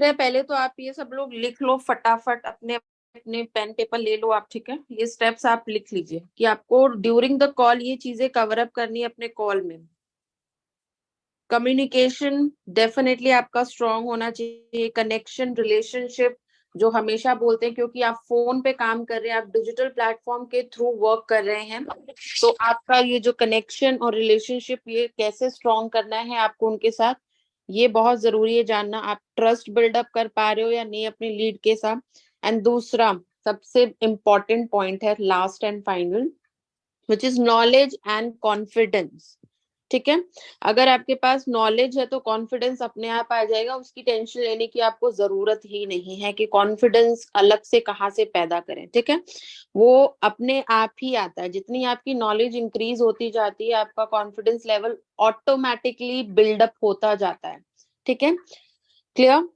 रहे हैं, पहले तो आप ये सब लोग लिख लो फटाफट, अपने अपने पेन पेपर ले लो आप, ठीक है। ये स्टेप्स आप लिख लीजिए कि आपको ड्यूरिंग द कॉल ये चीजें कवर अप करनी है अपने कॉल में। कम्युनिकेशन डेफिनेटली आपका स्ट्रांग होना चाहिए, कनेक्शन, रिलेशनशिप जो हमेशा बोलते हैं, क्योंकि आप फोन पे काम कर रहे हैं, आप डिजिटल प्लेटफॉर्म के थ्रू वर्क कर रहे हैं, तो आपका ये जो कनेक्शन और रिलेशनशिप ये कैसे स्ट्रांग करना है आपको उनके साथ, ये बहुत जरूरी है जानना। आप ट्रस्ट बिल्डअप कर पा रहे हो या नहीं अपने लीड के साथ। एंड दूसरा सबसे इंपॉर्टेंट पॉइंट है, last and final, which is knowledge and confidence. ठीक है, अगर आपके पास नॉलेज है तो कॉन्फिडेंस अपने आप आ जाएगा, उसकी टेंशन लेने की आपको जरूरत ही नहीं है कि कॉन्फिडेंस अलग से कहाँ से पैदा करें। ठीक है, वो अपने आप ही आता है। जितनी आपकी नॉलेज इंक्रीज होती जाती है, आपका कॉन्फिडेंस लेवल ऑटोमेटिकली बिल्डअप होता जाता है। ठीक है, क्लियर।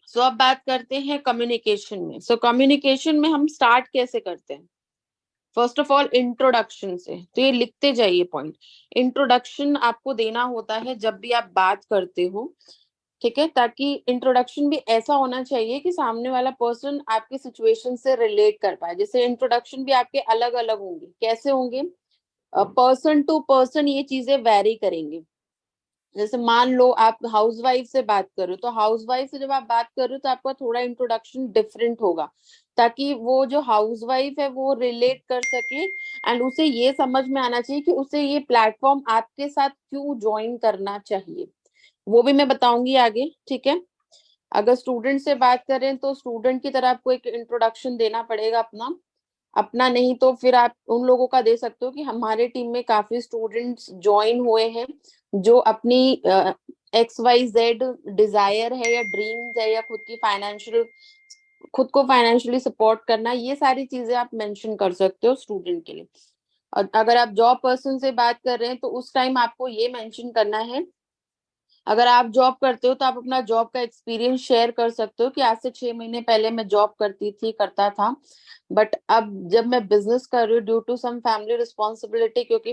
सो अब बात करते हैं कम्युनिकेशन में। सो कम्युनिकेशन में हम स्टार्ट कैसे करते हैं? फर्स्ट ऑफ ऑल इंट्रोडक्शन से, तो ये लिखते जाइए पॉइंट। इंट्रोडक्शन आपको देना होता है जब भी आप बात करते हो, ठीक है, ताकि इंट्रोडक्शन भी ऐसा होना चाहिए कि सामने वाला पर्सन आपकी सिचुएशन से रिलेट कर पाए। जैसे इंट्रोडक्शन भी आपके अलग अलग होंगे, कैसे होंगे? पर्सन टू पर्सन ये चीजें वैरी करेंगे। जैसे मान लो आप हाउसवाइफ से बात कर रहे हो, तो हाउसवाइफ से जब आप बात कर रहे हो तो आपका थोड़ा इंट्रोडक्शन डिफरेंट होगा, ताकि वो जो हाउसवाइफ है वो रिलेट कर सके एंड उसे ये समझ में आना चाहिए कि उसे ये प्लेटफॉर्म आपके साथ क्यों ज्वाइन करना चाहिए। वो भी मैं बताऊंगी आगे, ठीक है। अगर स्टूडेंट से बात करें तो स्टूडेंट की तरह आपको एक इंट्रोडक्शन देना पड़ेगा अपना। अपना नहीं तो फिर आप उन लोगों का दे सकते हो कि हमारे टीम में काफी स्टूडेंट्स ज्वाइन हुए हैं जो अपनी एक्स वाई जेड डिजायर है या ड्रीम्स है या खुद को फाइनेंशियली सपोर्ट करना, ये सारी चीजें आप मेंशन कर सकते हो स्टूडेंट के लिए। और अगर आप जॉब पर्सन से बात कर रहे हैं तो उस टाइम आपको ये मेंशन करना है, अगर आप जॉब करते हो तो आप अपना जॉब का एक्सपीरियंस शेयर कर सकते हो कि आज से 6 महीने पहले मैं जॉब करता था, बट अब जब मैं बिजनेस कर रही हूँ due to some family responsibility, क्योंकि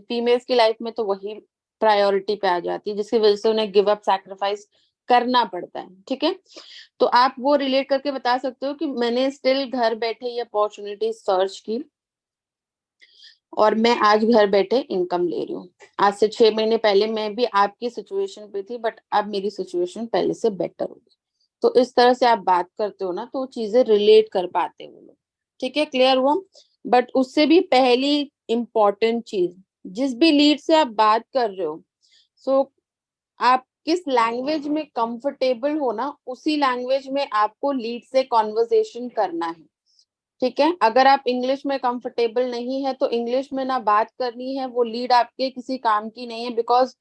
फीमेल्स की लाइफ में तो वही प्रायोरिटी पे आ जाती है जिसकी वजह से उन्हें गिव अप सैक्रिफाइस करना पड़ता है। ठीक है, तो आप वो रिलेट करके बता सकते हो कि मैंने स्टिल घर बैठे ये अपॉर्चुनिटी सर्च की और मैं आज घर बैठे इनकम ले रही हूँ। आज से 6 महीने पहले मैं भी आपकी सिचुएशन पे थी, बट अब मेरी सिचुएशन पहले से बेटर हो गई। तो इस तरह से आप बात करते हो ना तो चीजें रिलेट कर पाते हैं वो लोग। ठीक है, क्लियर हुआ। बट उससे भी पहली इंपॉर्टेंट चीज, जिस भी लीड से आप बात कर रहे हो, सो आप किस लैंग्वेज में कंफर्टेबल हो ना, उसी लैंग्वेज में आपको लीड से कॉन्वर्सेशन करना है। ठीक है, अगर आप इंग्लिश में कंफर्टेबल नहीं है तो इंग्लिश में ना बात करनी है, वो लीड आपके किसी काम की नहीं है। बिकॉज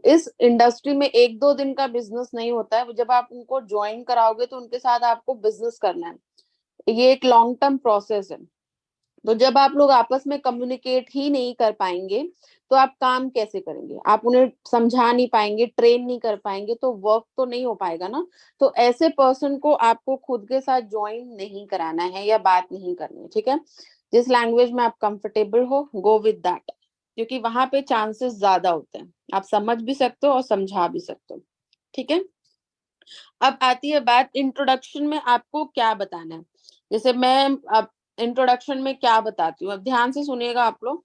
इस इंडस्ट्री में 1-2 दिन का बिजनेस नहीं होता है, जब आप उनको ज्वाइन कराओगे तो उनके साथ आपको बिजनेस करना है, ये एक लॉन्ग टर्म प्रोसेस है। तो जब आप लोग आपस में कम्युनिकेट ही नहीं कर पाएंगे तो आप काम कैसे करेंगे? आप उन्हें समझा नहीं पाएंगे, ट्रेन नहीं कर पाएंगे, तो वर्क तो नहीं हो पाएगा ना। तो ऐसे पर्सन को आपको खुद के साथ ज्वाइन नहीं कराना है या बात नहीं करनी है। ठीक है, जिस लैंग्वेज में आप कंफर्टेबल हो गो विद दैट, क्योंकि वहां पे चांसेस ज्यादा होते हैं, आप समझ भी सकते हो और समझा भी सकते हो। ठीक है, अब आती है बात इंट्रोडक्शन में आपको क्या बताना है। जैसे मैं अब इंट्रोडक्शन में क्या बताती हूँ, अब ध्यान से सुनिएगा आप लोग।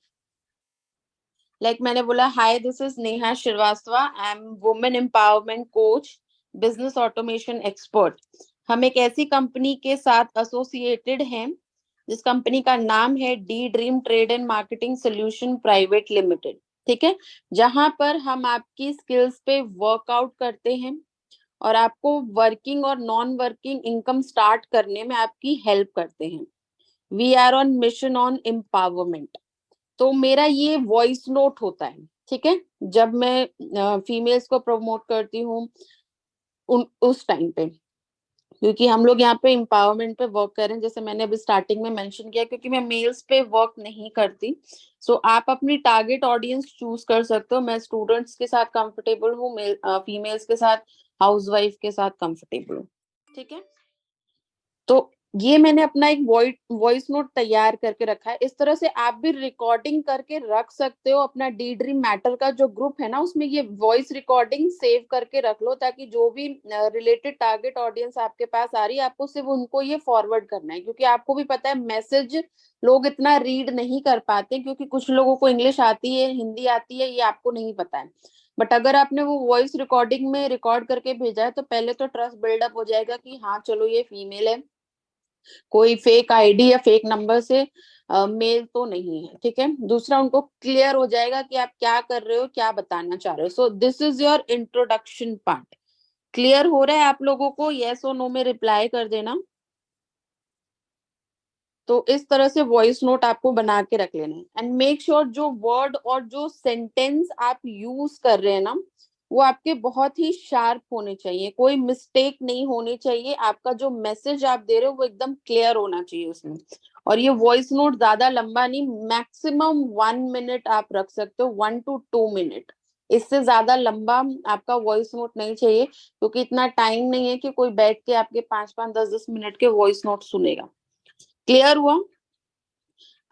मैंने बोला, hi this is Neha Srivastava, I am women empowerment coach, business automation expert. हम एक ऐसी कंपनी के साथ एसोसिएटेड हैं जिस कंपनी का नाम है D dream trade and marketing solution private limited. ठीक है, जहां पर हम आपकी स्किल्स पे वर्कआउट करते हैं और आपको वर्किंग और नॉन वर्किंग इनकम स्टार्ट करने में आपकी हेल्प करते हैं। We are on mission on empowerment. तो मेरा ये वॉइस नोट होता है, ठीक है, जब मैं फीमेल्स को प्रमोट करती हूँ उन उस टाइम पे, क्योंकि हम लोग यहाँ पे एम्पावरमेंट पे वर्क कर रहे हैं, जैसे मैंने अभी स्टार्टिंग में मेंशन किया, क्योंकि मैं मेल्स पे वर्क नहीं करती। सो आप अपनी टारगेट ऑडियंस चूज कर सकते हो। मैं स्टूडेंट्स के साथ कंफर्टेबल हूँ, फीमेल्स के साथ, हाउसवाइफ के साथ कंफर्टेबल हूँ। ठीक है, तो ये मैंने अपना एक वॉइस नोट तैयार करके रखा है। इस तरह से आप भी रिकॉर्डिंग करके रख सकते हो। अपना डी ड्रीम मैटर का जो ग्रुप है ना, उसमें ये वॉइस रिकॉर्डिंग सेव करके रख लो, ताकि जो भी रिलेटेड टारगेट ऑडियंस आपके पास आ रही है, आपको सिर्फ उनको ये फॉरवर्ड करना है। क्योंकि आपको भी पता है मैसेज लोग इतना रीड नहीं कर पाते, क्योंकि कुछ लोगों को इंग्लिश आती है, हिंदी आती है, ये आपको नहीं पता है। बट अगर आपने वो वॉइस रिकॉर्डिंग में रिकॉर्ड करके भेजा है, तो पहले तो ट्रस्ट बिल्डअप हो जाएगा कि हाँ चलो ये फीमेल है, कोई फेक आईडी या फेक नंबर से मेल तो नहीं है। ठीक है, दूसरा उनको क्लियर हो जाएगा कि आप क्या कर रहे हो, क्या बताना चाह रहे हो। So this is your introduction part. Clear हो रहा है आप लोगों को? यस और नो में रिप्लाई कर देना। तो इस तरह से वॉइस नोट आपको बना के रख लेना है। एंड मेक श्योर जो वर्ड और जो सेंटेंस आप यूज कर रहे हैं ना, वो आपके बहुत ही शार्प होने चाहिए, कोई मिस्टेक नहीं होनी चाहिए। आपका जो मैसेज आप दे रहे हो वो एकदम क्लियर होना चाहिए उसमें। और ये वॉइस नोट ज्यादा लंबा नहीं, मैक्सिमम 1 मिनट आप रख सकते हो, 1 to 2 मिनट। इससे ज्यादा लंबा आपका वॉइस नोट नहीं चाहिए, क्योंकि इतना टाइम नहीं है कि कोई बैठ के आपके 5-5, 10-10 मिनट के वॉइस नोट सुनेगा। क्लियर हुआ?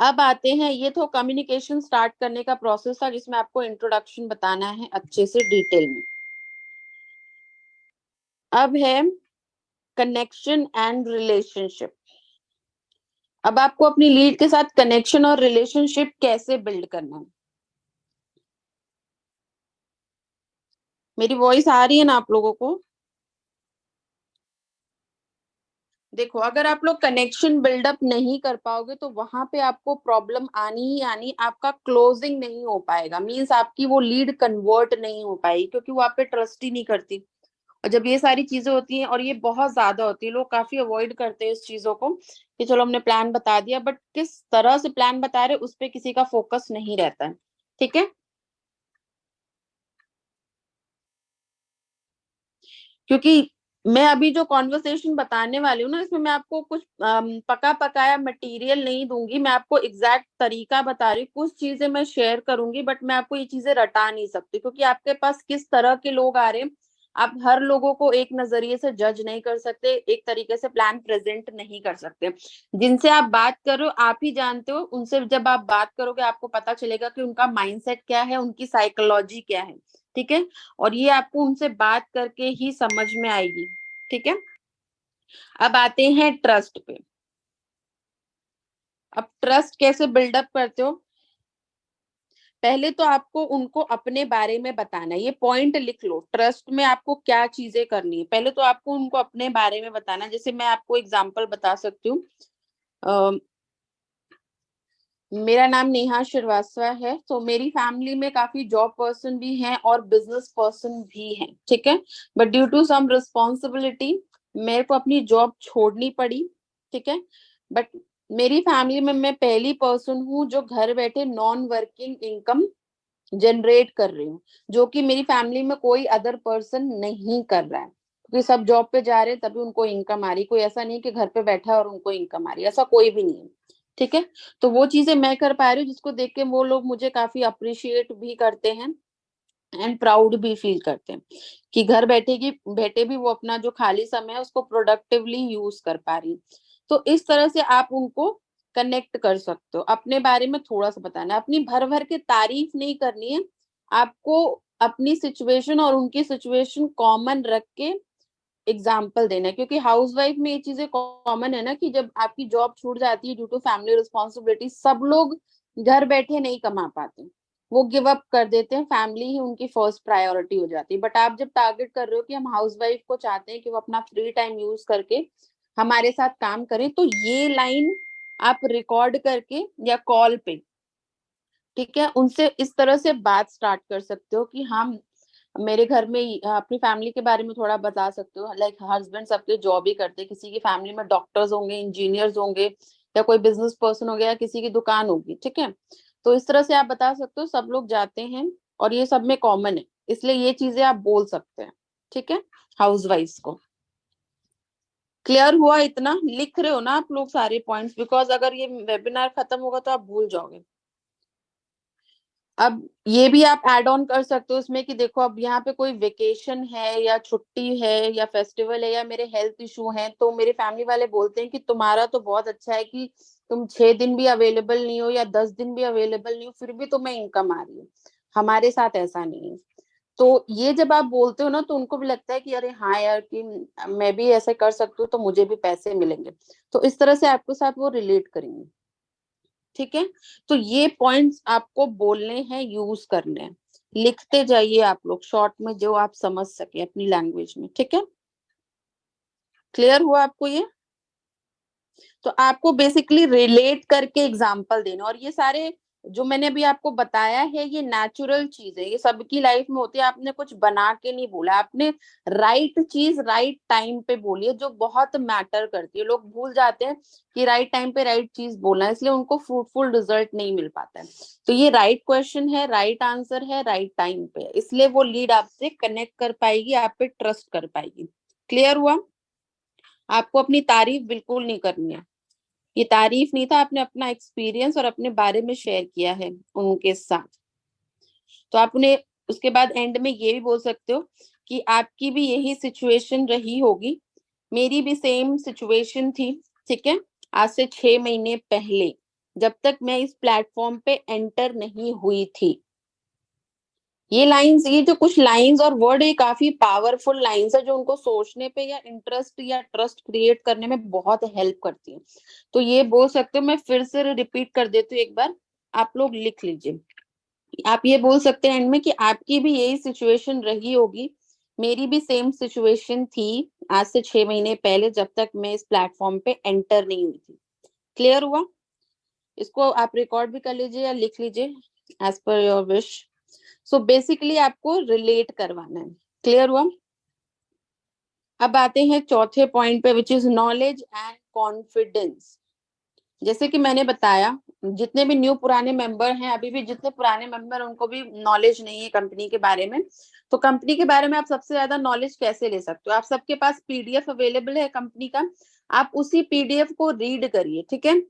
अब आते हैं, ये तो कम्युनिकेशन स्टार्ट करने का प्रोसेस था, जिसमें आपको इंट्रोडक्शन बताना है अच्छे से डिटेल में। अब है कनेक्शन एंड रिलेशनशिप। अब आपको अपनी लीड के साथ कनेक्शन और रिलेशनशिप कैसे बिल्ड करना है। मेरी वॉइस आ रही है ना आप लोगों को? देखो, अगर आप लोग कनेक्शन बिल्डअप नहीं कर पाओगे, तो वहां पे आपको प्रॉब्लम आनी ही आनी, आपका क्लोजिंग नहीं हो पाएगा। मींस आपकी वो लीड कन्वर्ट नहीं हो पाएगी, क्योंकि वो आप पे ट्रस्ट ही नहीं करती। और जब ये सारी चीजें होती हैं, और ये बहुत ज्यादा होती है, लोग काफी अवॉइड करते हैं इस चीजों को, कि चलो हमने प्लान बता दिया, बट किस तरह से प्लान बता रहे उस पे किसी का फोकस नहीं रहता है। ठीक है, क्योंकि मैं अभी जो कॉन्वर्सेशन बताने वाली हूँ ना, इसमें मैं आपको कुछ पका पकाया मटेरियल नहीं दूंगी। मैं आपको एग्जैक्ट तरीका बता रही हूँ। कुछ चीजें मैं शेयर करूंगी, बट मैं आपको ये चीजें रटा नहीं सकती, क्योंकि आपके पास किस तरह के लोग आ रहे हैं, आप हर लोगों को एक नजरिए से जज नहीं कर सकते, एक तरीके से प्लान प्रेजेंट नहीं कर सकते। जिनसे आप बात कर रहे हो आप ही जानते हो, उनसे जब आप बात करोगे आपको पता चलेगा कि उनका माइंडसेट क्या है, उनकी साइकोलॉजी क्या है। ठीक है, और ये आपको उनसे बात करके ही समझ में आएगी। ठीक है, अब आते हैं ट्रस्ट पे। अब ट्रस्ट कैसे बिल्डअप करते हो? पहले तो आपको उनको अपने बारे में बताना है। ये पॉइंट लिख लो, ट्रस्ट में आपको क्या चीजें करनी है। पहले तो आपको उनको अपने बारे में बताना है। जैसे मैं आपको एग्जांपल बता सकती हूँ। अ, मेरा नाम नेहा श्रीवास्तव है, तो मेरी फैमिली में काफी जॉब पर्सन भी हैं और बिजनेस पर्सन भी हैं। ठीक है, but due to some responsibility मेरे को अपनी जॉब छोड़नी पड़ी। ठीक है, बट मेरी फैमिली में मैं पहली पर्सन हूँ जो घर बैठे नॉन वर्किंग इनकम जनरेट कर रही हूँ, जो कि मेरी फैमिली में कोई अदर पर्सन नहीं कर रहा है। क्योंकि सब जॉब पे जा रहे हैं, तभी उनको इनकम आ रही। कोई ऐसा नहीं कि घर पे बैठा है और उनको इनकम आ रही है, ऐसा कोई भी नहीं है। ठीक है, तो वो चीजें मैं कर पा रही हूँ, जिसको देख के वो लोग मुझे काफी अप्रिशिएट भी करते हैं एंड प्राउड भी फील करते हैं, कि घर बैठे भी वो अपना जो खाली समय है उसको प्रोडक्टिवली यूज कर पा रही। तो इस तरह से आप उनको कनेक्ट कर सकते हो। अपने बारे में थोड़ा सा बताना है, अपनी भर भर के तारीफ नहीं करनी है। आपको अपनी सिचुएशन और उनकी सिचुएशन कॉमन रख के एग्जाम्पल देना है। क्योंकि हाउसवाइफ में ये चीजें कॉमन है ना, कि जब आपकी जॉब छूट जाती है ड्यू टू फैमिली रिस्पॉन्सिबिलिटी, सब लोग घर बैठे नहीं कमा पाते, वो गिव अप कर देते हैं, फैमिली ही उनकी फर्स्ट प्रायोरिटी हो जाती है। बट आप जब टारगेट कर रहे हो कि हम हाउसवाइफ को चाहते हैं कि वो अपना फ्री टाइम यूज करके हमारे साथ काम करें, तो ये लाइन आप रिकॉर्ड करके या कॉल पे, ठीक है, उनसे इस तरह से बात स्टार्ट कर सकते हो कि हाँ, मेरे घर में अपनी फैमिली के बारे में थोड़ा बता सकते हो। लाइक हस्बैंड सबके जॉब ही करते हैं, किसी की फैमिली में डॉक्टर्स होंगे, इंजीनियर्स होंगे, या कोई बिजनेस पर्सन हो गया, किसी की दुकान होगी। ठीक है, तो इस तरह से आप बता सकते हो सब लोग जाते हैं और ये सब में कॉमन है, इसलिए ये चीजें आप बोल सकते हैं। ठीक है, हाउस वाइफ को क्लियर हुआ? इतना लिख रहे हो ना आप लोग सारे पॉइंट्स? बिकॉज अगर ये वेबिनार खत्म होगा तो आप भूल जाओगे। अब ये भी आप ऐड ऑन कर सकते हो उसमें कि देखो अब यहाँ पे कोई वेकेशन है या छुट्टी है या फेस्टिवल है या मेरे हेल्थ इशू है, तो मेरे फैमिली वाले बोलते हैं कि तुम्हारा तो बहुत अच्छा है कि तुम 6 दिन भी अवेलेबल नहीं हो या 10 दिन भी अवेलेबल नहीं हो, फिर भी तुम्हें इनकम आ रही है। हमारे साथ ऐसा नहीं है। तो ये जब आप बोलते हो ना, तो उनको भी लगता है कि अरे हाँ यार, कि मैं भी ऐसे कर सकती हूँ तो मुझे भी पैसे मिलेंगे। तो इस तरह से आपके साथ वो रिलेट करेंगे। ठीक है। तो ये पॉइंट्स आपको बोलने हैं, यूज करने हैं। लिखते जाइए आप लोग शॉर्ट में, जो आप समझ सके अपनी लैंग्वेज में। ठीक है। क्लियर हुआ आपको ये? तो आपको बेसिकली रिलेट करके एग्जाम्पल देना, और ये सारे जो मैंने अभी आपको बताया है ये नेचुरल चीज है, ये सबकी लाइफ में होती है। आपने कुछ बना के नहीं बोला, आपने राइट चीज राइट टाइम पे बोली है, जो बहुत मैटर करती है। लोग भूल जाते हैं कि राइट टाइम पे राइट चीज बोलना है, इसलिए उनको फ्रूटफुल रिजल्ट नहीं मिल पाता है। तो ये राइट क्वेश्चन है, राइट आंसर है, राइट टाइम पे, इसलिए वो लीड आपसे कनेक्ट कर पाएगी, आप पे ट्रस्ट कर पाएगी। क्लियर हुआ? आपको अपनी तारीफ बिल्कुल नहीं करनी है। ये तारीफ नहीं था, आपने अपना एक्सपीरियंस और अपने बारे में शेयर किया है उनके साथ। तो आप उन्हें उसके बाद एंड में ये भी बोल सकते हो कि आपकी भी यही सिचुएशन रही होगी, मेरी भी सेम सिचुएशन थी। ठीक है। आज से 6 महीने पहले, जब तक मैं इस प्लेटफॉर्म पे एंटर नहीं हुई थी। ये लाइंस, ये जो कुछ लाइंस और वर्ड, ये काफी पावरफुल लाइंस है, जो उनको सोचने पे या इंटरेस्ट या ट्रस्ट क्रिएट करने में बहुत हेल्प करती है। तो ये बोल सकते हो, मैं फिर से रिपीट कर देती हूँ एक बार, आप लोग लिख लीजिए। आप ये बोल सकते हैं एंड में कि आपकी भी यही सिचुएशन रही होगी, मेरी भी सेम सिचुएशन थी आज से 6 महीने पहले, जब तक मैं इस प्लेटफॉर्म पे एंटर नहीं हुई थी। क्लियर हुआ? इसको आप रिकॉर्ड भी कर लीजिए या लिख लीजिए, as per your wish. So basically आपको रिलेट करवाना है। क्लियर हुआ? अब आते हैं चौथे पॉइंट पे, which is knowledge and confidence. जैसे कि मैंने बताया, जितने भी न्यू पुराने मेंबर हैं, अभी भी जितने पुराने मेंबर, उनको भी नॉलेज नहीं है कंपनी के बारे में। तो कंपनी के बारे में आप सबसे ज्यादा नॉलेज कैसे ले सकते हो? आप सबके पास पीडीएफ अवेलेबल है कंपनी का, आप उसी पीडीएफ को रीड करिए। ठीक है।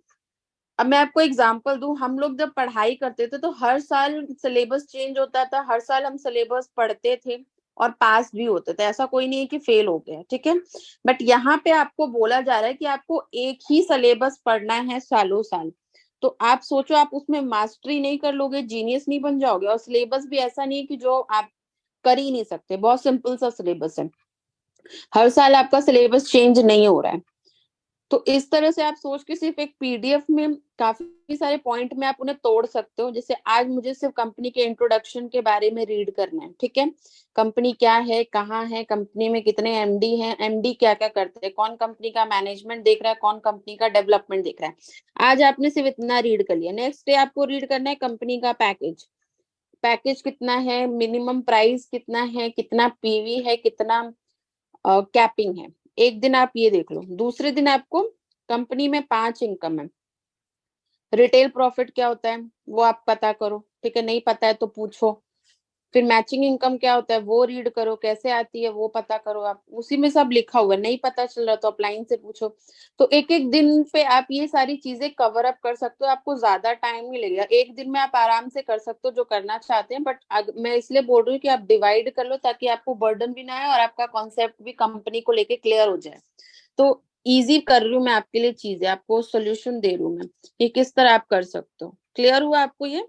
अब मैं आपको एग्जांपल दूं, हम लोग जब पढ़ाई करते थे तो हर साल सिलेबस चेंज होता था, हर साल हम सिलेबस पढ़ते थे और पास भी होते थे, ऐसा कोई नहीं है कि फेल हो गया। ठीक है। बट यहाँ पे आपको बोला जा रहा है कि आपको एक ही सिलेबस पढ़ना है सालों साल। तो आप सोचो, आप उसमें मास्टरी नहीं कर लोगे, जीनियस नहीं बन जाओगे? और सिलेबस भी ऐसा नहीं है कि जो आप कर ही नहीं सकते, बहुत सिंपल सा सिलेबस है, हर साल आपका सिलेबस चेंज नहीं हो रहा है। तो इस तरह से आप सोच के सिर्फ एक पीडीएफ में काफी सारे पॉइंट में आप उन्हें तोड़ सकते हो। जैसे आज मुझे सिर्फ कंपनी के इंट्रोडक्शन के बारे में रीड करना है। ठीक है। कंपनी क्या है, कहाँ है, कंपनी में कितने एमडी हैं, एमडी क्या क्या करते हैं, कौन कंपनी का मैनेजमेंट देख रहा है, कौन कंपनी का डेवलपमेंट देख रहा है। आज आपने सिर्फ इतना रीड कर लिया। नेक्स्ट डे आपको रीड करना है कंपनी का पैकेज, पैकेज कितना है, मिनिमम प्राइस कितना है, कितना पीवी है, कितना कैपिंग है। एक दिन आप ये देख लो। दूसरे दिन आपको कंपनी में 5 इनकम है, रिटेल प्रॉफिट क्या होता है वो आप पता करो। ठीक है। नहीं पता है तो पूछो। फिर मैचिंग इनकम क्या होता है वो रीड करो, कैसे आती है वो पता करो। आप उसी में सब लिखा हुआ है, नहीं पता चल रहा तो अपलाइन से पूछो। तो एक एक दिन पे आप ये सारी चीजें कवर अप कर सकते हो, आपको ज्यादा टाइम नहीं लगेगा, एक दिन में आप आराम से कर सकते हो जो करना चाहते हैं। बट मैं इसलिए बोल रही हूँ कि आप डिवाइड कर लो, ताकि आपको बर्डन भी ना आए और आपका कॉन्सेप्ट भी कंपनी को लेके क्लियर हो जाए। तो इजी कर रही हूँ मैं आपके लिए चीजें, आपको सोल्यूशन दे रही हूँ मैं कि किस तरह आप कर सकते हो। क्लियर हुआ आपको ये?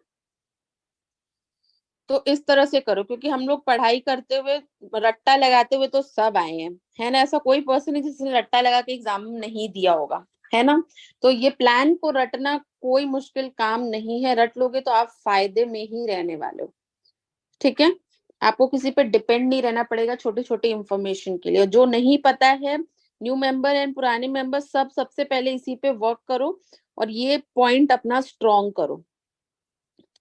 तो इस तरह से करो, क्योंकि हम लोग पढ़ाई करते हुए, रट्टा लगाते हुए तो सब आए हैं, है ना? ऐसा कोई पर्सन है जिसने रट्टा लगा के एग्जाम नहीं दिया होगा, है ना? तो ये प्लान को रटना कोई मुश्किल काम नहीं है, रट लोगे तो आप फायदे में ही रहने वाले हो। ठीक है। आपको किसी पे डिपेंड नहीं रहना पड़ेगा छोटी छोटी इंफॉर्मेशन के लिए। जो नहीं पता है, न्यू मेंबर एंड पुराने मेंबर, सब सबसे पहले इसी पे वर्क करो और ये पॉइंट अपना स्ट्रॉन्ग करो,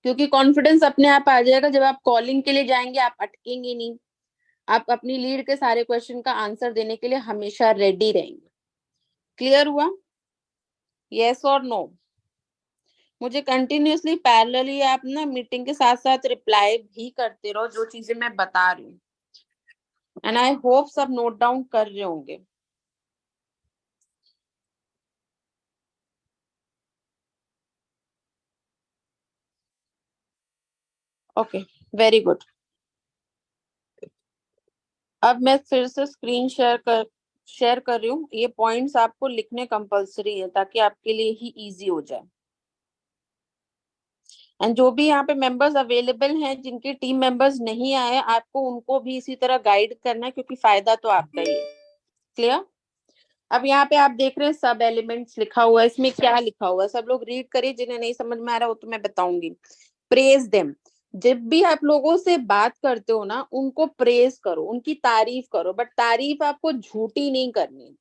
क्योंकि कॉन्फिडेंस अपने आप आ जाएगा। जब आप कॉलिंग के लिए जाएंगे आप अटकेंगे नहीं, आप अपनी लीड के सारे क्वेश्चन का आंसर देने के लिए हमेशा रेडी रहेंगे। क्लियर हुआ? यस और नो? मुझे कंटिन्यूअसली पैरेलली आप ना मीटिंग के साथ साथ रिप्लाई भी करते रहो, जो चीजें मैं बता रही हूँ। एंड आई होप सब नोट डाउन कर रहे होंगे। Okay, very good. अब मैं फिर से स्क्रीन शेयर कर रही हूँ। ये पॉइंट्स आपको लिखने कंपलसरी है ताकि आपके लिए ही इजी हो जाए। एंड जो भी यहाँ पे मेंबर्स अवेलेबल हैं जिनके टीम मेंबर्स नहीं आए, आपको उनको भी इसी तरह गाइड करना है क्योंकि फायदा तो आपका ही है। क्लियर? अब यहाँ पे आप देख रहे हैं सब एलिमेंट्स लिखा हुआ है। इसमें क्या लिखा हुआ है सब लोग रीड करिए, जिन्हें नहीं समझ में आ रहा वो तो मैं बताऊंगी। Praise them. जब भी आप लोगों से बात करते हो ना, उनको प्रेज करो, उनकी तारीफ करो, बट तारीफ आपको झूठी नहीं करनी।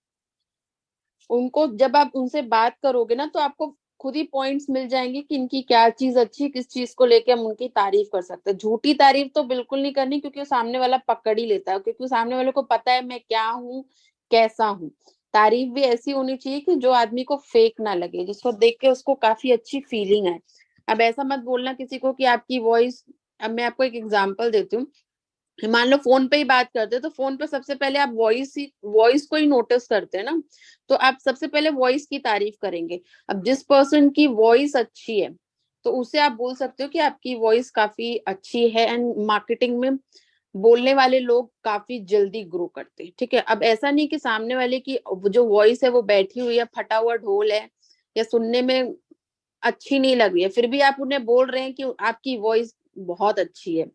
उनको जब आप उनसे बात करोगे ना तो आपको खुद ही पॉइंट्स मिल जाएंगे कि इनकी क्या चीज अच्छी है, किस चीज को लेके हम उनकी तारीफ कर सकते हैं। झूठी तारीफ तो बिल्कुल नहीं करनी क्योंकि वो सामने वाला पकड़ ही लेता है, क्योंकि सामने वाले को पता है मैं क्या हूँ, कैसा हूँ। तारीफ भी ऐसी होनी चाहिए कि जो आदमी को फेक ना लगे, जिसको देख के उसको काफी अच्छी फीलिंग है। अब ऐसा मत बोलना किसी को कि आपकी वॉइस। अब मैं आपको एक एग्जांपल देती हूँ। मान लो फोन पे ही बात करते हैं तो फोन पे सबसे पहले आप वॉइस को ही नोटिस करते हैं ना। तो आप सबसे पहले वॉइस की तारीफ करेंगे। अब जिस पर्सन की वॉइस अच्छी है तो उसे आप बोल सकते हो कि आपकी वॉइस काफी अच्छी है। एंड मार्केटिंग में बोलने वाले लोग काफी जल्दी ग्रो करते हैं। ठीक है, अब ऐसा नहीं कि सामने वाले की जो वॉइस है वो बैठी हुई है, फटा हुआ ढोल है, या सुनने में अच्छी नहीं लग रही है, फिर भी आप उन्हें बोल रहे हैं कि आपकी वॉइस बहुत अच्छी है,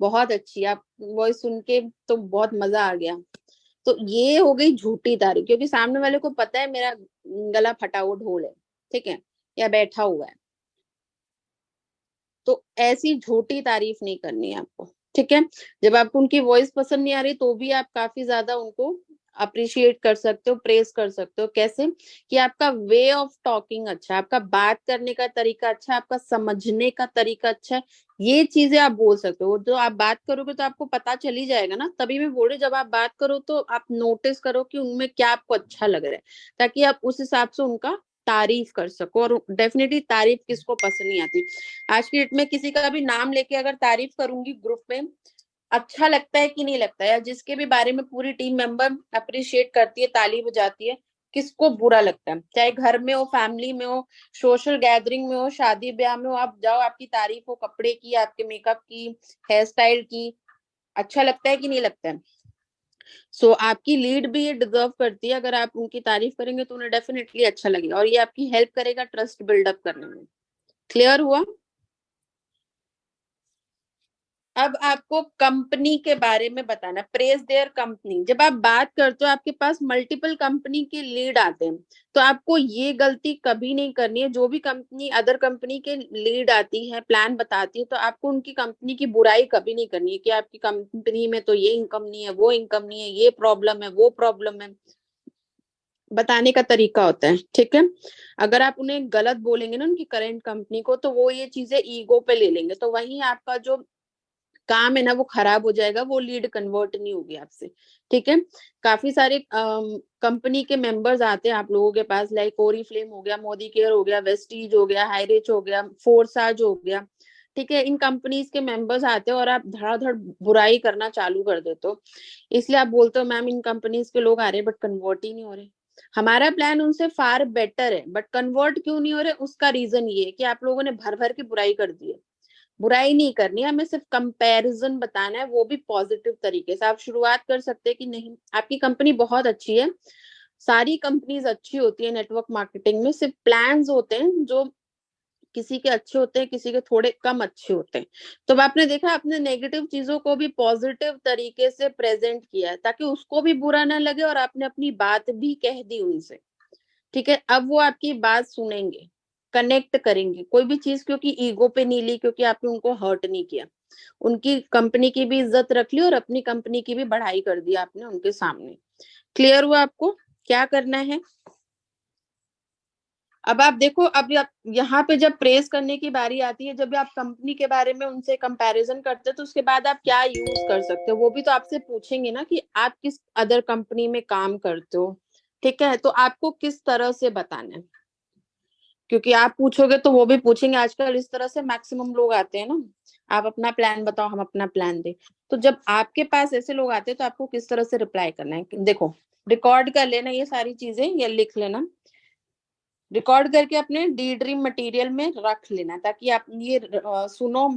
बहुत अच्छी है, आप वॉइस सुन के तो बहुत मजा आ गया। तो ये हो गई झूठी तारीफ, क्योंकि सामने वाले को पता है मेरा गला फटा हुआ ढोल है, ठीक है, या बैठा हुआ है। तो ऐसी झूठी तारीफ नहीं करनी है आपको। ठीक है, जब आपको उनकी वॉइस पसंद नहीं आ रही तो भी आप काफी ज्यादा उनको अप्रिशिएट कर सकते हो, प्रेस कर सकते हो। कैसे? कि आपका वे ऑफ टॉकिंग अच्छा है, आपका बात करने का तरीका अच्छा है, आपका समझने का तरीका अच्छा है। ये चीजें आप बोल सकते हो। जो आप बात करोगे तो आपको पता चल ही जाएगा ना। तभी मैं बोल रही हूँ, जब आप बात करो तो आप नोटिस करो कि उनमें क्या आपको अच्छा लग रहा है, ताकि आप उस हिसाब से उनका तारीफ कर सको। और डेफिनेटली तारीफ किसको पसंद नहीं आती। आज की डेट में किसी का भी नाम लेके अगर तारीफ करूंगी ग्रुप में, अच्छा लगता है कि नहीं लगता है? या जिसके भी बारे में पूरी टीम मेंबर अप्रिशिएट करती है, ताली बजाती है, किसको बुरा लगता है? चाहे घर में हो, फैमिली में हो, सोशल गैदरिंग में हो, शादी ब्याह में हो, आप जाओ, आपकी तारीफ हो कपड़े की, आपके मेकअप की, हेयर स्टाइल की, अच्छा लगता है कि नहीं लगता है? सो आपकी लीड भी ये डिजर्व करती है। अगर आप उनकी तारीफ करेंगे तो उन्हें डेफिनेटली अच्छा लगेगा और ये आपकी हेल्प करेगा ट्रस्ट बिल्डअप करने में। क्लियर हुआ? अब आपको कंपनी के बारे में बताना, प्रेज देयर कंपनी। जब आप बात करते हो आपके पास मल्टीपल कंपनी के लीड आते हैं, तो आपको ये गलती कभी नहीं करनी है। जो भी कंपनी अदर कंपनी के लीड आती है, प्लान बताती है, तो आपको उनकी कंपनी की बुराई कभी नहीं करनी है कि आपकी कंपनी में तो ये इनकम नहीं है, वो इनकम नहीं है, ये प्रॉब्लम है, वो प्रॉब्लम है। बताने का तरीका होता है। ठीक है, अगर आप उन्हें गलत बोलेंगे ना उनकी करंट कंपनी को, तो वो ये चीजें ईगो पे ले लेंगे, तो वहीं आपका जो काम है ना वो खराब हो जाएगा, वो लीड कन्वर्ट नहीं होगी आपसे। ठीक है, काफी सारे कंपनी के मेंबर्स आते हैं आप लोगों के पास, लाइक ओरीफ्लेम हो गया, मोदी केयर हो गया, वेस्टीज हो गया, हाईरिच हो गया, फोर्साज हो गया। ठीक है, इन कंपनीज के मेंबर्स आते हो और आप धड़ाधड़ बुराई करना चालू कर देते हो। इसलिए आप बोलते हो मैम इन कंपनीज के लोग आ रहे बट कन्वर्ट ही नहीं हो रहे। हमारा प्लान उनसे फार बेटर है बट कन्वर्ट क्यों नहीं हो रहे, उसका रीजन ये है कि आप लोगों ने भर भर के बुराई कर दी है। बुराई नहीं करनी है, हमें सिर्फ कंपैरिजन बताना है, वो भी पॉजिटिव तरीके से। आप शुरुआत कर सकते हैं कि नहीं आपकी कंपनी बहुत अच्छी है। सारी कंपनीज अच्छी होती है नेटवर्क मार्केटिंग में, सिर्फ प्लान्स होते हैं जो किसी के अच्छे होते हैं, किसी के थोड़े कम अच्छे होते हैं। तो आपने देखा, आपने नेगेटिव चीजों को भी पॉजिटिव तरीके से प्रेजेंट किया है ताकि उसको भी बुरा ना लगे और आपने अपनी बात भी कह दी उनसे। ठीक है, अब वो आपकी बात सुनेंगे, कनेक्ट करेंगे कोई भी चीज, क्योंकि ईगो पे नहीं ली, क्योंकि आपने उनको हर्ट नहीं किया। उनकी कंपनी की भी इज्जत रख ली और अपनी कंपनी की भी बढ़ाई कर दी आपने उनके सामने। क्लियर हुआ आपको क्या करना है? अब आप देखो, अब यहाँ पे जब प्रेस करने की बारी आती है, जब आप कंपनी के बारे में उनसे कंपैरिजन करते हो, तो उसके बाद आप क्या यूज कर सकते हो वो भी तो आपसे पूछेंगे ना, कि आप किस अदर कंपनी में काम करते हो। ठीक है, तो आपको किस तरह से बताना है, क्योंकि आप पूछोगे तो वो भी पूछेंगे। आजकल इस तरह से मैक्सिमम लोग आते हैं ना, आप अपना प्लान बताओ, हम अपना प्लान दें। तो जब आपके पास ऐसे लोग आते हैं तो आपको किस तरह से रिप्लाई करना है, देखो रिकॉर्ड कर लेना ये सारी चीजें, ये लिख लेना, रिकॉर्ड करके अपने डी ड्रीम मटेरियल में रख लेना, ताकि आप ये सुनो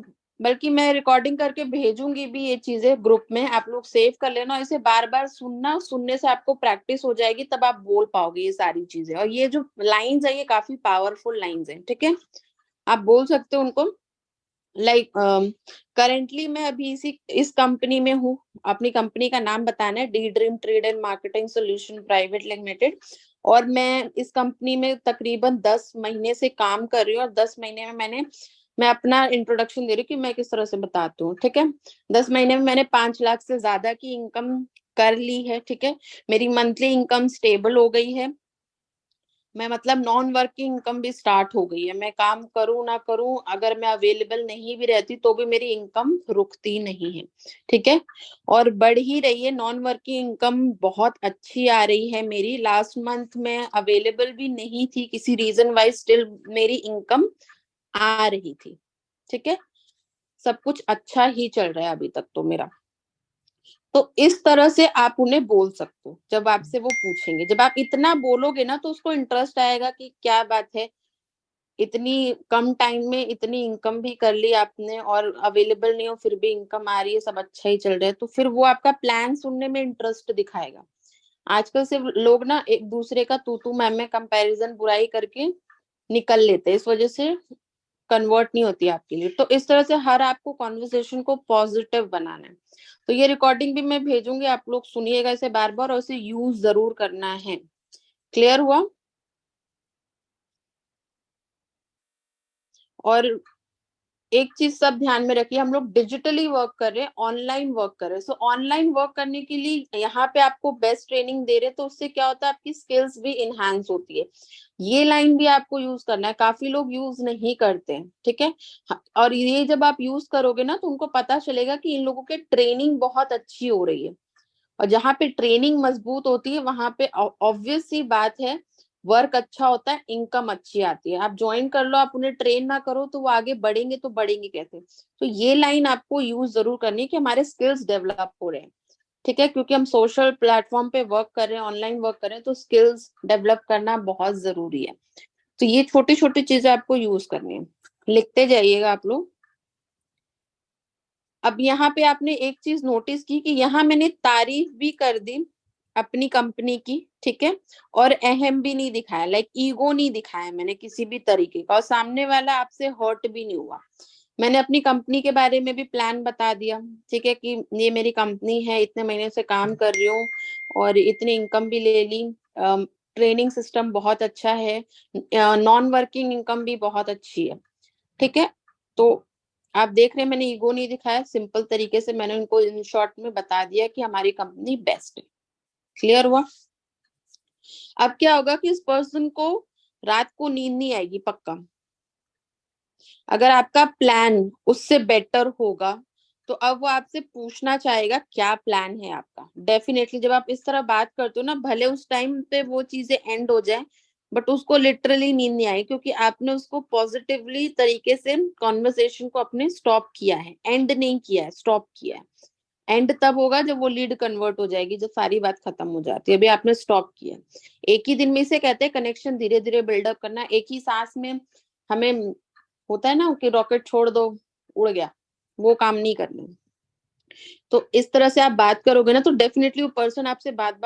बल्कि मैं रिकॉर्डिंग करके भेजूंगी भी ये चीजें ग्रुप में, आप लोग सेव कर लेना। इसे बार बार सुनना, सुनने से आपको प्रैक्टिस हो जाएगी, तब आप बोल पाओगे ये सारी चीजें। और ये जो लाइंस है ये काफी पावरफुल लाइंस हैं, ठीक है, आप बोल सकते हो उनको। लाइक करेंटली मैं अभी इस कंपनी में हूँ। अपनी कंपनी का नाम बताना है, D dream trade and marketing solution private limited. और मैं इस कंपनी में तकरीबन 10 महीने से काम कर रही हूँ, और 10 महीने में मैं अपना इंट्रोडक्शन दे रही हूँ कि मैं किस तरह से बताती हूँ, ठीक है। 10 महीने में मैंने 5 लाख से ज्यादा की इनकम कर ली है, ठीक है। मेरी मंथली इनकम स्टेबल हो गई है। मैं मतलब नॉन वर्किंग इनकम भी स्टार्ट हो गई है। मैं काम करूं ना करूं, अगर मैं अवेलेबल नहीं भी रहती तो भी मेरी इनकम रुकती नहीं है, ठीक है। और बढ़ ही रही है, नॉन वर्किंग इनकम बहुत अच्छी आ रही है मेरी। लास्ट मंथ में अवेलेबल भी नहीं थी किसी रीजन वाइज, स्टिल मेरी इनकम आ रही थी, ठीक है। सब कुछ अच्छा ही चल रहा है अभी तक तो मेरा। तो इस तरह से आप उन्हें बोल सकते हो जब आपसे वो पूछेंगे। जब आप इतना बोलोगे ना तो उसको इंटरेस्ट आएगा कि क्या बात है, इतनी कम टाइम में इतनी इनकम भी कर ली आपने, और अवेलेबल नहीं हो फिर भी इनकम आ रही है, सब अच्छा ही चल रहा है, तो फिर वो आपका प्लान सुनने में इंटरेस्ट दिखाएगा। आजकल सिर्फ लोग ना एक दूसरे का तू तू मैं कंपैरिजन बुराई करके निकल लेते हैं, इस वजह से कन्वर्ट नहीं होती आपके लिए। तो इस तरह से हर आपको कॉन्वर्सेशन को पॉजिटिव बनाना है। तो ये रिकॉर्डिंग भी मैं भेजूंगी, आप लोग सुनिएगा इसे बार बार, और इसे यूज जरूर करना है। क्लियर हुआ? और एक चीज सब ध्यान में रखिए, हम लोग डिजिटली वर्क कर रहे हैं, ऑनलाइन वर्क कर रहे हैं। सो ऑनलाइन वर्क करने के लिए यहाँ पे आपको बेस्ट ट्रेनिंग दे रहे हैं, तो उससे क्या होता है, आपकी स्किल्स भी इनहांस होती है। ये लाइन भी आपको यूज करना है, काफी लोग यूज नहीं करते हैं, ठीक है। और ये जब आप यूज करोगे ना तो उनको पता चलेगा कि इन लोगों के ट्रेनिंग बहुत अच्छी हो रही है। और जहाँ पे ट्रेनिंग मजबूत होती है वहां पे ऑब्वियस सी बात है, वर्क अच्छा होता है, इनकम अच्छी आती है। आप ज्वाइन कर लो, आप उन्हें ट्रेन ना करो तो वो आगे बढ़ेंगे तो बढ़ेंगे कैसे। तो ये लाइन आपको यूज जरूर करनी है कि हमारे स्किल्स डेवलप हो रहे हैं, ठीक है, क्योंकि हम सोशल प्लेटफॉर्म पे वर्क कर रहे हैं, ऑनलाइन वर्क कर रहे हैं, तो स्किल्स डेवलप करना बहुत जरूरी है। तो ये छोटी छोटी चीजें आपको यूज करनी है, लिखते जाइएगा आप लोग। अब यहाँ पे आपने एक चीज नोटिस की कि यहाँ मैंने तारीफ भी कर दी अपनी कंपनी की, ठीक है, और अहम भी नहीं दिखाया, लाइक ईगो नहीं दिखाया मैंने किसी भी तरीके का, और सामने वाला आपसे हर्ट भी नहीं हुआ। मैंने अपनी कंपनी के बारे में भी प्लान बता दिया, ठीक है, कि ये मेरी कंपनी है, इतने महीने से काम कर रही हूँ और इतनी इनकम भी ले ली। ट्रेनिंग सिस्टम बहुत अच्छा है, नॉन वर्किंग इनकम भी बहुत अच्छी है, ठीक है। तो आप देख रहे हैं मैंने ईगो नहीं दिखाया, सिंपल तरीके से मैंने उनको इन शॉर्ट में बता दिया कि हमारी कंपनी बेस्ट है। क्लियर हुआ? अब क्या होगा कि इस पर्सन को रात को नींद नहीं आएगी पक्का। अगर आपका प्लान उससे बेटर होगा तो अब वो आपसे पूछना चाहेगा क्या प्लान है आपका। डेफिनेटली जब आप इस तरह बात करते हो ना, भले उस टाइम पे वो चीजें एंड हो जाए, बट उसको लिटरली नींद नहीं आई, क्योंकि आपने उसको पॉजिटिवली तरीके से कॉन्वर्सेशन को अपने स्टॉप किया है, एंड नहीं किया है, स्टॉप किया है। एंड तब होगा जब वो लीड कन्वर्ट हो जाएगी, जब सारी बात खत्म हो जाती है। अभी आपने स्टॉप किया। एक ही दिन में इसे कहते हैं कनेक्शन धीरे धीरे बिल्डअप करना। एक ही सांस में हमें होता है ना कि रॉकेट छोड़ दो उड़ गया, वो काम नहीं करना। तो इस तरह से आप बात करोगे ना तो डेफिनेटली वो पर्सन आपसे बार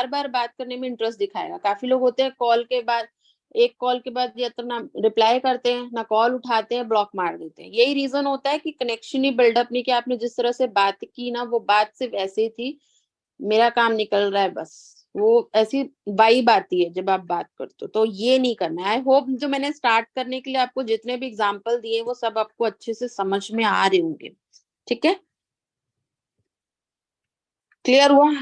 बार बात करने में इंटरेस्ट दिखाएगा। काफी लोग होते हैं कॉल के बाद, एक कॉल के बाद या तो ना रिप्लाई करते हैं ना कॉल उठाते हैं, ब्लॉक मार देते हैं। यही रीजन होता है कि कनेक्शन ही बिल्डअप नहीं किया। आपने जिस तरह से बात की ना, वो बात सिर्फ ऐसी थी, मेरा काम निकल रहा है बस, वो ऐसी वाइब आती है जब आप बात करते हो। तो ये नहीं करना है। आई होप जो मैंने स्टार्ट करने के लिए आपको जितने भी एग्जांपल दिए वो सब आपको अच्छे से समझ में आ रहे होंगे, ठीक है। क्लियर हुआ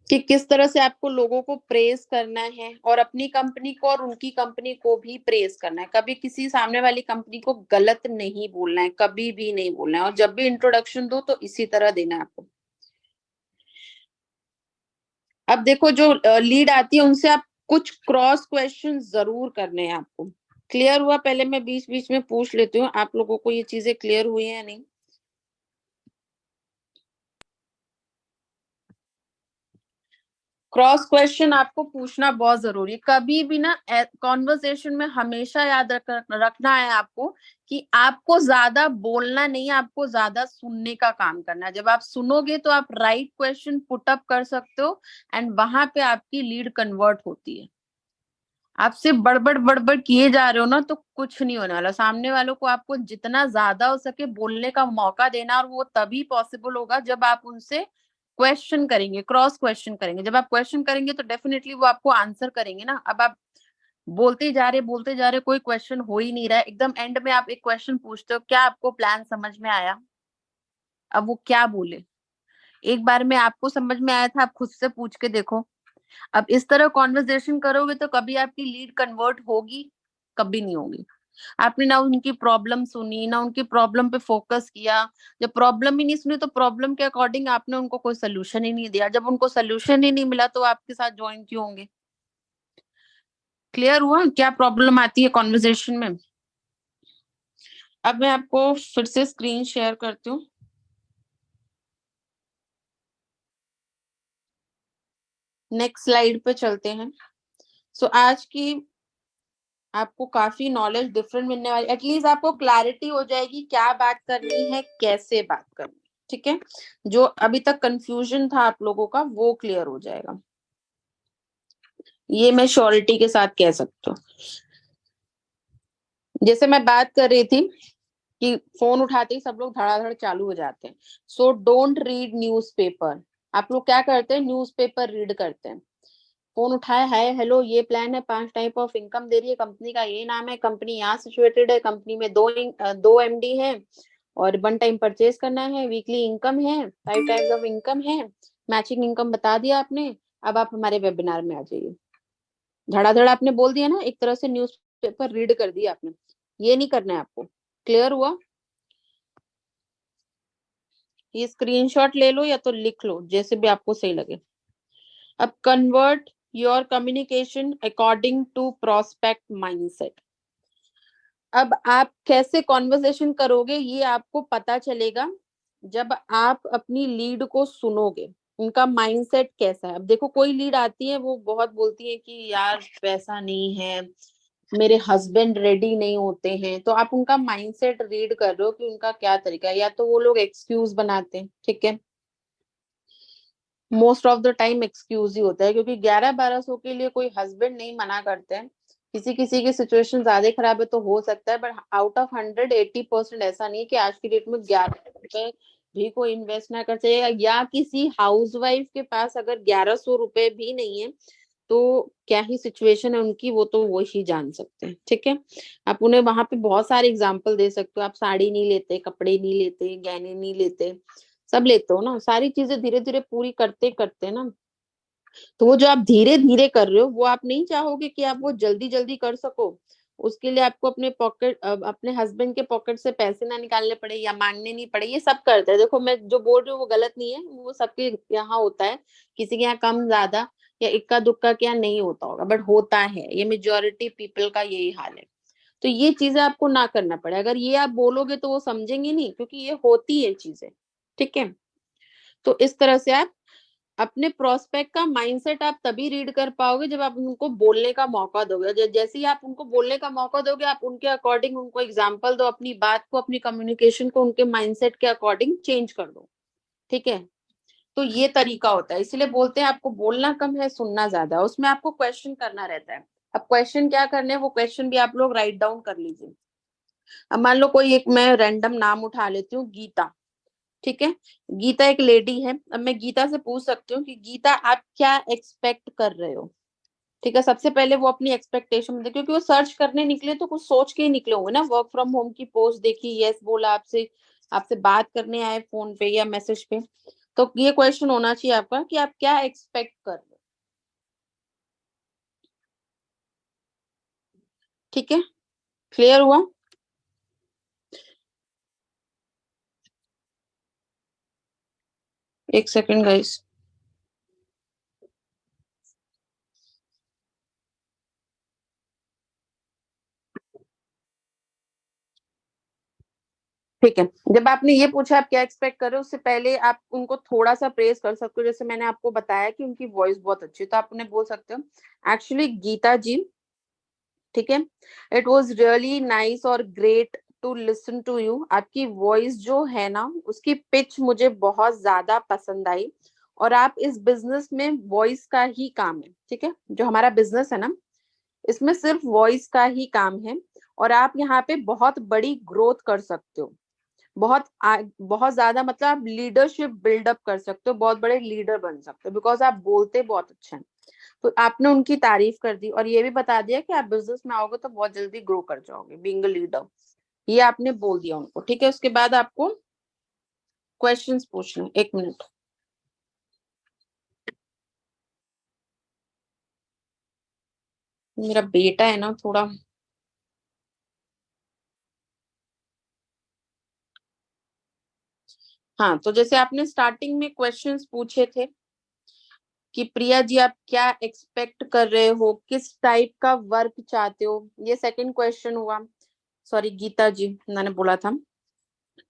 कि किस तरह से आपको लोगों को प्रेज करना है, और अपनी कंपनी को और उनकी कंपनी को भी प्रेज करना है। कभी किसी सामने वाली कंपनी को गलत नहीं बोलना है, कभी भी नहीं बोलना है। और जब भी इंट्रोडक्शन दो तो इसी तरह देना है आपको। अब देखो जो लीड आती है उनसे आप कुछ क्रॉस क्वेश्चन जरूर करने हैं आपको। क्लियर हुआ? पहले मैं बीच बीच में पूछ लेती हूँ आप लोगों को ये चीजें क्लियर हुई है या नहीं। क्रॉस क्वेश्चन आपको पूछना बहुत जरूरी है कभी भी ना। कॉन्वर्सेशन में हमेशा याद रखना है आपको कि आपको ज्यादा बोलना नहीं है, आपको ज्यादा सुनने का काम करना है। जब आप सुनोगे तो आप राइट क्वेश्चन पुट अप कर सकते हो एंड वहां पे आपकी लीड कन्वर्ट होती है। आप सिर्फ बड़बड़ बड़बड़ किए जा रहे हो ना तो कुछ नहीं होने वाला। सामने वालों को आपको जितना ज्यादा हो सके बोलने का मौका देना, और वो तभी पॉसिबल होगा जब आप उनसे क्वेश्चन करेंगे, क्रॉस क्वेश्चन करेंगे। जब आप क्वेश्चन करेंगे तो डेफिनेटली वो आपको आंसर करेंगे ना। अब आप बोलते जा रहे कोई क्वेश्चन हो ही नहीं रहा है, एकदम एंड में आप एक क्वेश्चन पूछते हो, क्या आपको प्लान समझ में आया? अब वो क्या बोले, एक बार में आपको समझ में आया था, आप खुद से पूछ के देखो। अब इस तरह कॉन्वर्सेशन करोगे तो कभी आपकी लीड कन्वर्ट होगी? कभी नहीं होगी। आपने ना उनकी प्रॉब्लम सुनी, ना उनकी प्रॉब्लम पे फोकस किया। जब प्रॉब्लम ही नहीं सुनी तो प्रॉब्लम के अकॉर्डिंग आपने उनको कोई सोल्यूशन ही नहीं दिया। जब उनको सोल्यूशन ही नहीं मिला तो आपके साथ ज्वाइन क्यों होंगे? क्लियर हुआ क्या प्रॉब्लम आती है कॉन्वर्सेशन में? अब मैं आपको फिर से स्क्रीन शेयर करती हूँ। नेक्स्ट स्लाइड पे चलते हैं। सो आज की आपको काफी नॉलेज डिफरेंट मिलने वाली, एटलीस्ट आपको क्लैरिटी हो जाएगी क्या बात करनी है, कैसे बात करनी है। ठीक है, जो अभी तक कंफ्यूजन था आप लोगों का वो क्लियर हो जाएगा, ये मैं श्योरिटी के साथ कह सकती हूँ। जैसे मैं बात कर रही थी कि फोन उठाते ही सब लोग धड़ाधड़ चालू हो जाते हैं। So don't read newspaper. आप लोग क्या करते हैं, न्यूज़पेपर रीड करते हैं। फोन उठाया, हाय हेलो ये प्लान है, 5 टाइप ऑफ इनकम दे रही है, कंपनी का ये नाम है, कंपनी यहाँ सिचुएटेड है, कंपनी में दो एमडी हैं, और 1 टाइम परचेज करना है, वीकली इनकम है, 5 टाइप्स ऑफ इनकम है, मैचिंग इनकम बता दिया आपने। अब आप हमारे वेबिनार में आ जाइए। धड़ाधड़ आपने बोल दिया ना, एक तरह से न्यूज़पेपर रीड कर दिया आपने। ये नहीं करना है आपको। क्लियर हुआ? ये स्क्रीनशॉट ले लो या तो लिख लो, जैसे भी आपको सही लगे। अब convert your communication according to prospect mindset. अब आप कैसे कॉन्वर्सेशन करोगे ये आपको पता चलेगा जब आप अपनी लीड को सुनोगे, उनका माइंडसेट कैसा है। अब देखो कोई लीड आती है वो बहुत बोलती है कि यार पैसा नहीं है, मेरे हस्बैंड रेडी नहीं होते हैं, तो आप उनका माइंडसेट रीड कर रहे हो कि उनका क्या तरीका है। या तो वो लोग एक्सक्यूज बनाते हैं, ठीक है, most of the time excuse ही होता है, क्योंकि 11-1200 के लिए कोई हस्बैंड नहीं मना करते हैं। किसी किसी की सिचुएशन ज्यादा खराब है तो हो सकता है, बट आउट ऑफ 180% ऐसा नहीं है कि आज की डेट में 11 रुपए भी कोई इन्वेस्ट ना कर सके। या किसी हाउसवाइफ के पास अगर 1100 रुपए भी नहीं है तो क्या ही सिचुएशन है उनकी, वो तो वो ही जान सकते हैं। ठीक है, आप उन्हें वहां पे बहुत सारे एग्जाम्पल दे सकते हो। आप साड़ी नहीं लेते, कपड़े नहीं लेते, गहने नहीं लेते, सब लेते हो ना, सारी चीजें धीरे धीरे पूरी करते करते ना। तो वो जो आप धीरे धीरे कर रहे हो वो आप नहीं चाहोगे कि आप वो जल्दी जल्दी कर सको। उसके लिए आपको अपने पॉकेट, अपने हस्बैंड के पॉकेट से पैसे ना निकालने पड़े या मांगने नहीं पड़े। ये सब करते हैं। देखो मैं जो बोल रही हूँ वो गलत नहीं है, वो सबके यहाँ होता है, किसी के यहाँ कम ज्यादा या इक्का दुक्का के यहाँ नहीं होता होगा, बट होता है। ये मेजोरिटी पीपल का यही हाल है। तो ये चीजें आपको ना करना पड़े। अगर ये आप बोलोगे तो वो समझेंगे नहीं, क्योंकि ये होती है चीजें। ठीक है, तो इस तरह से आप अपने प्रोस्पेक्ट का माइंडसेट आप तभी रीड कर पाओगे जब आप उनको बोलने का मौका दोगे। जैसे ही आप उनको बोलने का मौका दोगे, आप उनके अकॉर्डिंग उनको एग्जांपल दो, अपनी बात को, अपनी कम्युनिकेशन को उनके माइंडसेट के अकॉर्डिंग चेंज कर दो। ठीक है, तो ये तरीका होता है। इसलिए बोलते हैं आपको बोलना कम है, सुनना ज्यादा है। उसमें आपको क्वेश्चन करना रहता है। अब क्वेश्चन क्या करने हैं वो क्वेश्चन भी आप लोग राइट डाउन कर लीजिए। अब मान लो कोई एक, मैं रैंडम नाम उठा लेती हूँ, गीता। ठीक है, गीता एक लेडी है। अब मैं गीता से पूछ सकती हूँ कि गीता आप क्या एक्सपेक्ट कर रहे हो। ठीक है, सबसे पहले वो अपनी एक्सपेक्टेशन दे, क्योंकि वो सर्च करने निकले तो कुछ सोच के ही निकले होंगे ना। वर्क फ्रॉम होम की पोस्ट देखी, यस बोला, आपसे आपसे बात करने आए फोन पे या मैसेज पे। तो ये क्वेश्चन होना चाहिए आपका कि आप क्या एक्सपेक्ट कर रहे हो। ठीक है, क्लियर हुआ? एक सेकंड गाइस। ठीक है, जब आपने ये पूछा आप क्या एक्सपेक्ट कर रहे हो, उससे पहले आप उनको थोड़ा सा प्रेज कर सकते हो। जैसे मैंने आपको बताया कि उनकी वॉइस बहुत अच्छी है, तो आप उन्हें बोल सकते हो एक्चुअली गीता जी, ठीक है, इट वॉज रियली नाइस और great to listen to you. आपकी वॉइस जो है ना, उसकी पिच मुझे बहुत ज्यादा पसंद आई। और आप इस बिजनेस में वॉइस का ही काम है, ठीक है, जो हमारा बिजनेस है ना, इसमें सिर्फ वॉइस का ही काम है। और आप यहाँ पे बहुत बड़ी ग्रोथ कर सकते हो, बहुत ज्यादा, मतलब आप लीडरशिप बिल्डअप कर सकते हो, बहुत बड़े लीडर बन सकते हो, बिकॉज आप बोलते बहुत अच्छा है। तो आपने उनकी तारीफ कर दी और ये भी बता दिया कि आप बिजनेस में आओगे तो बहुत जल्दी ग्रो कर जाओगे बीइंग अ लीडर, ये आपने बोल दिया उनको, ठीक है। उसके बाद आपको क्वेश्चंस पूछने, 1 मिनट। मेरा बेटा है ना थोड़ा। हाँ, तो जैसे आपने स्टार्टिंग में क्वेश्चंस पूछे थे कि प्रिया जी आप क्या एक्सपेक्ट कर रहे हो, किस टाइप का वर्क चाहते हो, ये सेकंड क्वेश्चन हुआ। सॉरी गीता जी, मैंने बोला था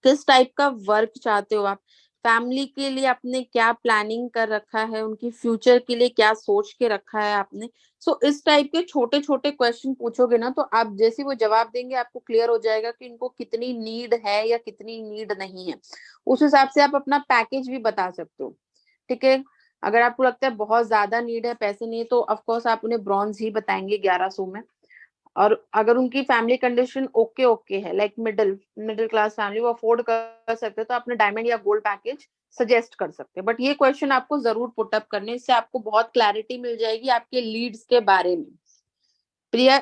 किस टाइप का वर्क चाहते हो आप, फैमिली के लिए आपने क्या प्लानिंग कर रखा है, उनकी फ्यूचर के लिए क्या सोच के रखा है आपने। सो इस टाइप के छोटे छोटे क्वेश्चन पूछोगे ना, तो आप जैसे वो जवाब देंगे आपको क्लियर हो जाएगा कि इनको कितनी नीड है या कितनी नीड नहीं है। उस हिसाब से आप अपना पैकेज भी बता सकते हो, ठीक है। अगर आपको लगता है बहुत ज्यादा नीड है, पैसे नहीं है, तो ऑफकोर्स आप उन्हें ब्रॉन्ज ही बताएंगे 1100 में। और अगर उनकी फैमिली कंडीशन ओके ओके है, like middle middle class family, वो अफोर्ड कर सकते हैं, तो अपने डायमंड या गोल्ड पैकेज सजेस्ट कर सकते हैं। बट ये क्वेश्चन आपको जरूर पुट अप करने, इससे आपको बहुत क्लैरिटी मिल जाएगी आपके लीड्स के बारे में। प्रिया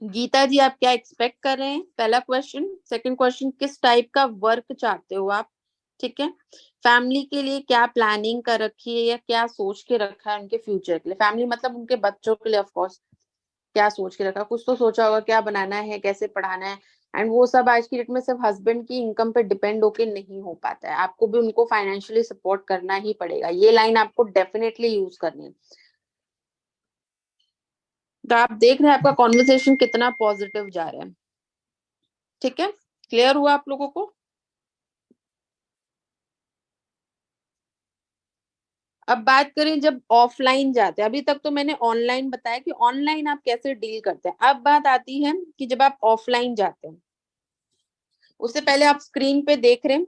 गीता जी आप क्या एक्सपेक्ट कर रहे हैं, पहला क्वेश्चन। सेकंड क्वेश्चन, किस टाइप का वर्क चाहते हो आप, ठीक है। फैमिली के लिए क्या प्लानिंग कर रखी है या क्या सोच के रखा है उनके फ्यूचर के लिए, फैमिली मतलब उनके बच्चों के लिए ऑफकोर्स, क्या सोच के रखा, कुछ तो सोचा होगा क्या बनाना है, कैसे पढ़ाना है। एंड वो सब आज की डेट में सिर्फ हस्बैंड की इनकम पे डिपेंड होके नहीं हो पाता है, आपको भी उनको फाइनेंशियली सपोर्ट करना ही पड़ेगा, ये लाइन आपको डेफिनेटली यूज करनी है। तो आप देख रहे हैं आपका कॉन्वर्सेशन कितना पॉजिटिव जा रहा है, ठीक है। क्लियर हुआ आप लोगों को। अब बात करें जब ऑफलाइन जाते हैं, अभी तक तो मैंने ऑनलाइन बताया कि ऑनलाइन आप कैसे डील करते हैं, अब बात आती है कि जब आप ऑफलाइन जाते हैं, उससे पहले आप स्क्रीन पे देख रहे हैं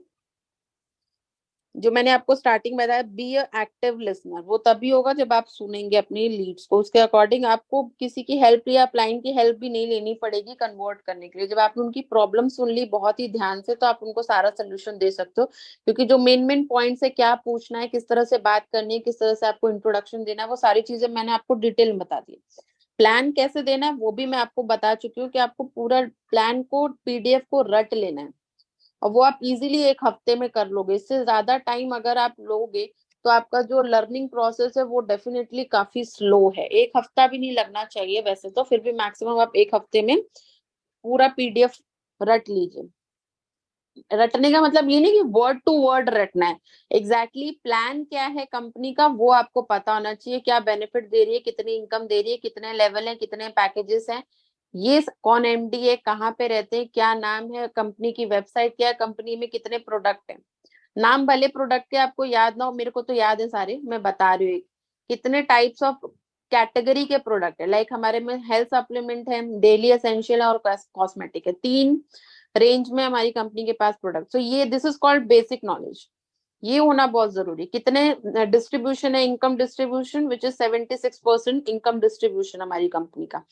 जो मैंने आपको स्टार्टिंग में बताया, बी अ एक्टिव लिसनर, वो तभी होगा जब आप सुनेंगे अपनी लीड्स को, उसके अकॉर्डिंग आपको किसी की हेल्प या क्लाइंट की हेल्प भी नहीं लेनी पड़ेगी कन्वर्ट करने के लिए। जब आपने उनकी प्रॉब्लम सुन ली बहुत ही ध्यान से, तो आप उनको सारा सोल्यूशन दे सकते हो, क्योंकि जो मेन मेन पॉइंट्स है, क्या पूछना है, किस तरह से बात करनी है, किस तरह से आपको इंट्रोडक्शन देना है, वो सारी चीजें मैंने आपको डिटेल में बता दी। प्लान कैसे देना है वो भी मैं आपको बता चुकी हूँ कि आपको पूरा प्लान को पीडीएफ को रट लेना है, और वो आप इजीली 1 हफ्ते में कर लोगे। इससे ज्यादा टाइम अगर आप लोगे तो आपका जो लर्निंग प्रोसेस है वो डेफिनेटली काफी स्लो है। 1 हफ्ता भी नहीं लगना चाहिए वैसे तो, फिर भी मैक्सिमम आप 1 हफ्ते में पूरा पीडीएफ रट लीजिए। रटने का मतलब ये नहीं कि वर्ड टू वर्ड रटना है, एग्जैक्टली प्लान क्या है कंपनी का वो आपको पता होना चाहिए, क्या बेनिफिट दे रही है, कितनी इनकम दे रही है, कितने लेवल है, कितने पैकेजेस हैं, ये कौन एमडी है, कहाँ पे रहते हैं, क्या नाम है कंपनी की, वेबसाइट क्या है, कंपनी में कितने प्रोडक्ट हैं। नाम भले प्रोडक्ट के आपको याद ना हो, मेरे को तो याद है सारे, मैं बता रही हूँ कितने टाइप्स ऑफ कैटेगरी के प्रोडक्ट है। लाइक हमारे में हेल्थ सप्लीमेंट है, डेली एसेंशियल है और कॉस्मेटिक है, 3 रेंज में हमारी कंपनी के पास प्रोडक्ट। तो ये this is called basic knowledge, ये होना बहुत जरूरी। कितने डिस्ट्रीब्यूशन है, income distribution which is 76% income distribution हमारी कंपनी का।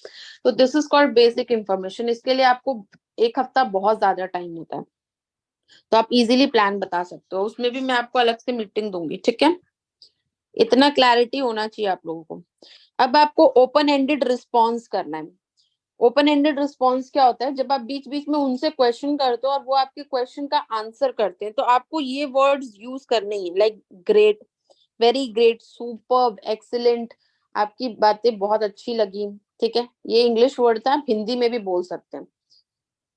तो this is called basic information, इसके लिए आपको 1 हफ्ता बहुत ज्यादा टाइम होता है, तो आप इजीली प्लान बता सकते हो, उसमें भी मैं आपको अलग से मीटिंग दूंगी, ठीक है। इतना क्लैरिटी होना चाहिए आप लोगों को। अब आपको ओपन एंडेड रिस्पॉन्स करना है। ओपन एंडेड रिस्पॉन्स क्या होता है, जब आप बीच बीच में उनसे क्वेश्चन करते हो और वो आपके क्वेश्चन का आंसर करते हैं, तो आपको ये वर्ड्स यूज करने ही, like great, very great, superb, excellent, आपकी बातें बहुत अच्छी लगी, ठीक है, ये इंग्लिश वर्ड था, आप हिंदी में भी बोल सकते हैं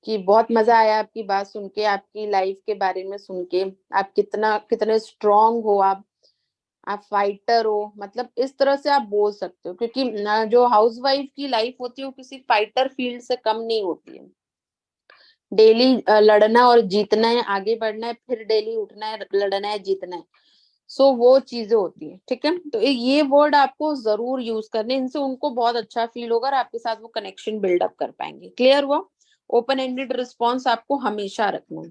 कि बहुत मजा आया आपकी बात सुन के, आपकी लाइफ के बारे में सुन के, आप कितना कितने स्ट्रांग हो आप फाइटर हो, मतलब इस तरह से आप बोल सकते हो, क्योंकि जो हाउसवाइफ की लाइफ होती है वो किसी फाइटर फील्ड से कम नहीं होती है। डेली लड़ना और जीतना है, आगे बढ़ना है, फिर डेली उठना है, लड़ना है, जीतना है। सो वो चीजें होती है, ठीक है। तो ये वर्ड आपको जरूर यूज करने, इनसे उनको बहुत अच्छा फील होगा और आपके साथ वो कनेक्शन बिल्डअप कर पाएंगे। क्लियर हुआ? ओपन एंडेड रिस्पॉन्स आपको हमेशा रखना है।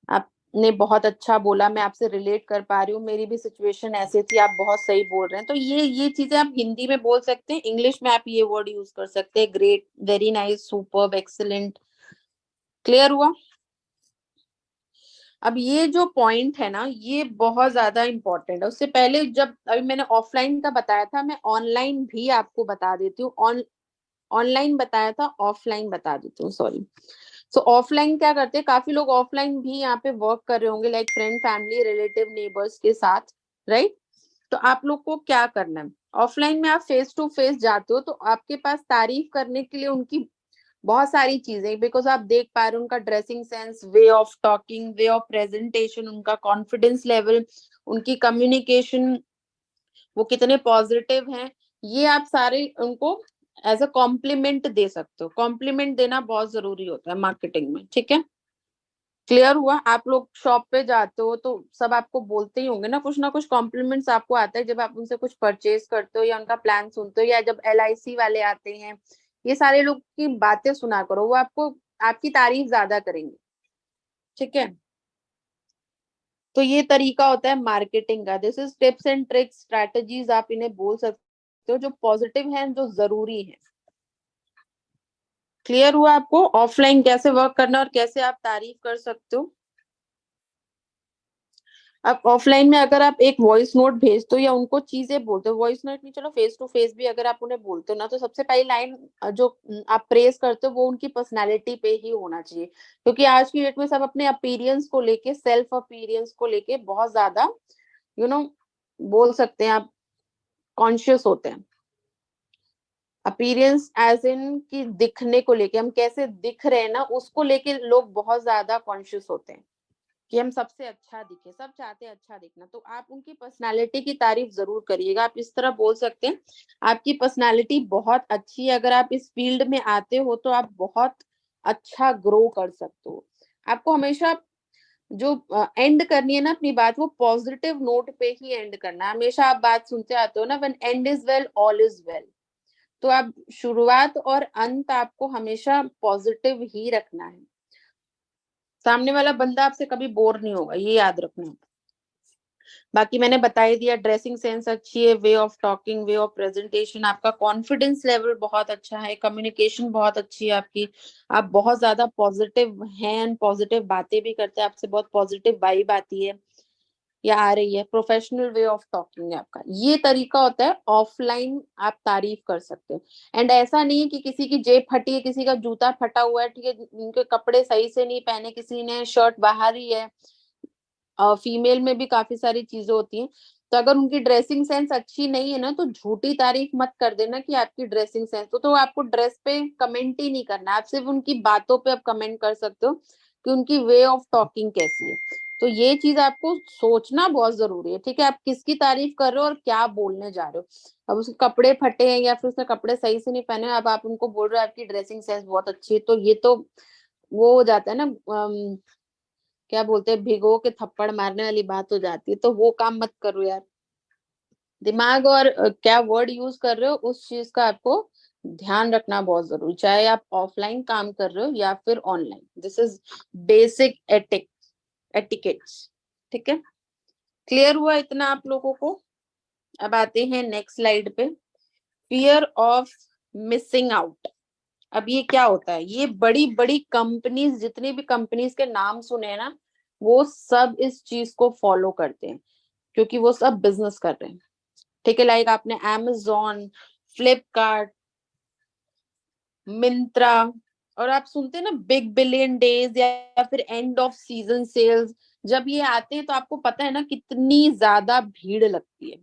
आपने बहुत अच्छा बोला, मैं आपसे रिलेट कर पा रही हूँ, मेरी भी सिचुएशन ऐसी थी, आप बहुत सही बोल रहे हैं। तो ये चीजें आप हिंदी में बोल सकते हैं, इंग्लिश में आप ये वर्ड यूज कर सकते हैं, great, very nice, superb, excellent. Clear हुआ? अब ये जो पॉइंट है ना, ये बहुत ज्यादा इंपॉर्टेंट है। उससे पहले, जब अभी मैंने ऑफलाइन का बताया था, मैं ऑनलाइन भी आपको बता देती हूँ। ऑनलाइन बताया था, ऑफलाइन बता देती हूँ, सॉरी। सो ऑफलाइन क्या करते हैं, काफी लोग ऑफलाइन भी यहाँ पे वर्क कर रहे होंगे, like friend, family, relative, neighbours के साथ, राइट। तो आप लोग को क्या करना है, ऑफलाइन में आप फेस टू फेस जाते हो, तो आपके पास तारीफ करने के लिए उनकी बहुत सारी चीजें, बिकॉज आप देख पा रहे हो उनका dressing sense, way of talking, way of presentation, उनका कॉन्फिडेंस लेवल, उनकी कम्युनिकेशन, वो कितने पॉजिटिव हैं। ये आप सारे उनको एज अ कॉम्प्लीमेंट दे सकते हो। कॉम्प्लीमेंट देना बहुत जरूरी होता है मार्केटिंग में, ठीक है। क्लियर हुआ? आप लोग शॉप पे जाते हो तो सब आपको बोलते ही होंगे ना कुछ कॉम्प्लीमेंट्स आपको आता है, जब आप उनसे कुछ परचेज करते हो या उनका प्लान सुनते हो, या जब LIC वाले आते हैं, ये सारे लोग की बातें सुना करो, वो आपको आपकी तारीफ ज्यादा करेंगे, ठीक है। तो ये तरीका होता है मार्केटिंग का। This is tips and tricks, strategies आप इन्हें बोल सकते हो, जो पॉजिटिव हैं, जो जरूरी है। क्लियर हुआ आपको ऑफलाइन कैसे वर्क करना और कैसे आप तारीफ कर सकते हो? अब ऑफलाइन में अगर आप एक वॉइस नोट भेजते हो या उनको चीजें बोलते हो, वॉइस नोट नहीं, चलो फेस टू फेस भी अगर आप उन्हें बोलते हो ना, तो सबसे पहली लाइन जो आप प्रेस करते हो वो उनकी पर्सनैलिटी पे ही होना चाहिए। क्योंकि आज की डेट में सब अपने अपीरियंस को लेके, सेल्फ अपीरियंस को लेके बहुत ज्यादा यू नो बोल सकते हैं आप, कॉन्शियस होते हैं। अपीरियंस एज इन की दिखने को लेके, हम कैसे दिख रहे हैं ना, उसको लेके लोग बहुत ज्यादा कॉन्शियस होते हैं कि हम सबसे अच्छा दिखे, सब चाहते हैं अच्छा दिखना। तो आप उनकी पर्सनालिटी की तारीफ जरूर करिएगा। आप इस तरह बोल सकते हैं, आपकी पर्सनालिटी बहुत अच्छी है, अगर आप इस फील्ड में आते हो तो आप बहुत अच्छा ग्रो कर सकते हो। आपको हमेशा जो एंड करनी है ना अपनी बात, वो पॉजिटिव नोट पे ही एंड करना है। हमेशा आप बात सुनते आते हो ना, when and is well all is well. तो आप शुरुआत और अंत आपको हमेशा पॉजिटिव ही रखना है। सामने वाला बंदा आपसे कभी बोर नहीं होगा, ये याद रखना। बाकी मैंने बता ही दिया, ड्रेसिंग सेंस अच्छी है, way of talking, way of presentation, आपका कॉन्फिडेंस लेवल बहुत अच्छा है, कम्युनिकेशन बहुत अच्छी है आपकी, आप बहुत ज्यादा पॉजिटिव हैं, पॉजिटिव बातें भी करते हैं, आपसे बहुत पॉजिटिव वाइब आती है या आ रही है, प्रोफेशनल वे ऑफ टॉकिंग है आपका। ये तरीका होता है ऑफलाइन आप तारीफ कर सकते हो। एंड ऐसा नहीं है कि किसी की जेब फटी है, किसी का जूता फटा हुआ है, ठीक है, उनके कपड़े सही से नहीं पहने, किसी ने शर्ट बाहर ही है, फीमेल में भी काफी सारी चीजें होती हैं। तो अगर उनकी ड्रेसिंग सेंस अच्छी नहीं है ना, तो झूठी तारीफ मत कर देना कि आपकी ड्रेसिंग सेंस, तो आपको ड्रेस पे कमेंट ही नहीं करना, आप सिर्फ उनकी बातों पे आप कमेंट कर सकते हो कि उनकी वे ऑफ टॉकिंग कैसी है। तो ये चीज आपको सोचना बहुत जरूरी है, ठीक है, आप किसकी तारीफ कर रहे हो और क्या बोलने जा रहे हो। अब उसके कपड़े फटे हैं या फिर उसने कपड़े सही से नहीं पहने, अब आप उनको बोल रहे हो आपकी ड्रेसिंग सेंस बहुत अच्छी है, तो ये तो वो हो जाता है ना, क्या बोलते हैं, भिगो के थप्पड़ मारने वाली बात हो जाती है। तो वो काम मत करो यार। दिमाग और क्या वर्ड यूज कर रहे हो, उस चीज का आपको ध्यान रखना बहुत जरूरी, चाहे आप ऑफलाइन काम कर रहे हो या फिर online. This is basic etiquettes, ठीक है। क्लियर हुआ इतना आप लोगों को? अब आते हैं नेक्स्ट स्लाइड पे, फियर ऑफ मिसिंग आउट। अब ये क्या होता है, ये बड़ी बड़ी कंपनीज, जितनी भी कंपनीज के नाम सुने हैं ना, वो सब इस चीज को फॉलो करते हैं, क्योंकि वो सब बिजनेस कर रहे हैं, ठीक है। लाइक आपने Amazon, फ्लिपकार्ट, मिंत्रा, और आप सुनते हैं ना बिग बिलियन डेज या फिर एंड ऑफ सीजन सेल्स, जब ये आते हैं तो आपको पता है ना कितनी ज्यादा भीड़ लगती है।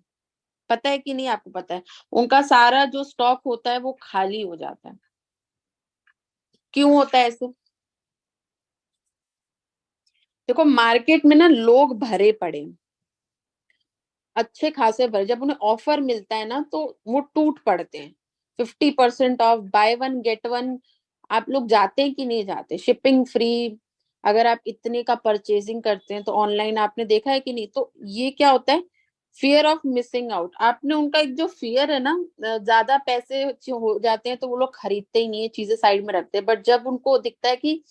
पता है कि नहीं आपको पता है, उनका सारा जो स्टॉक होता है वो खाली हो जाता है। क्यों होता है ऐसे? देखो मार्केट में ना लोग भरे पड़े हैं, अच्छे खासे भरे, जब उन्हें ऑफर मिलता है ना तो वो टूट पड़ते हैं। 50% of, by one get one, आप लोग जाते हैं कि नहीं जाते? शिपिंग फ्री, अगर आप इतने का परचेजिंग करते हैं तो ऑनलाइन आपने देखा है कि नहीं? तो ये क्या होता है, फियर ऑफ मिसिंग आउट। आपने उनका एक जो फियर है ना, ज्यादा पैसे हो जाते हैं तो वो लोग खरीदते ही नहीं है, चीजें साइड में रखते हैं। बट जब उनको दिखता है कि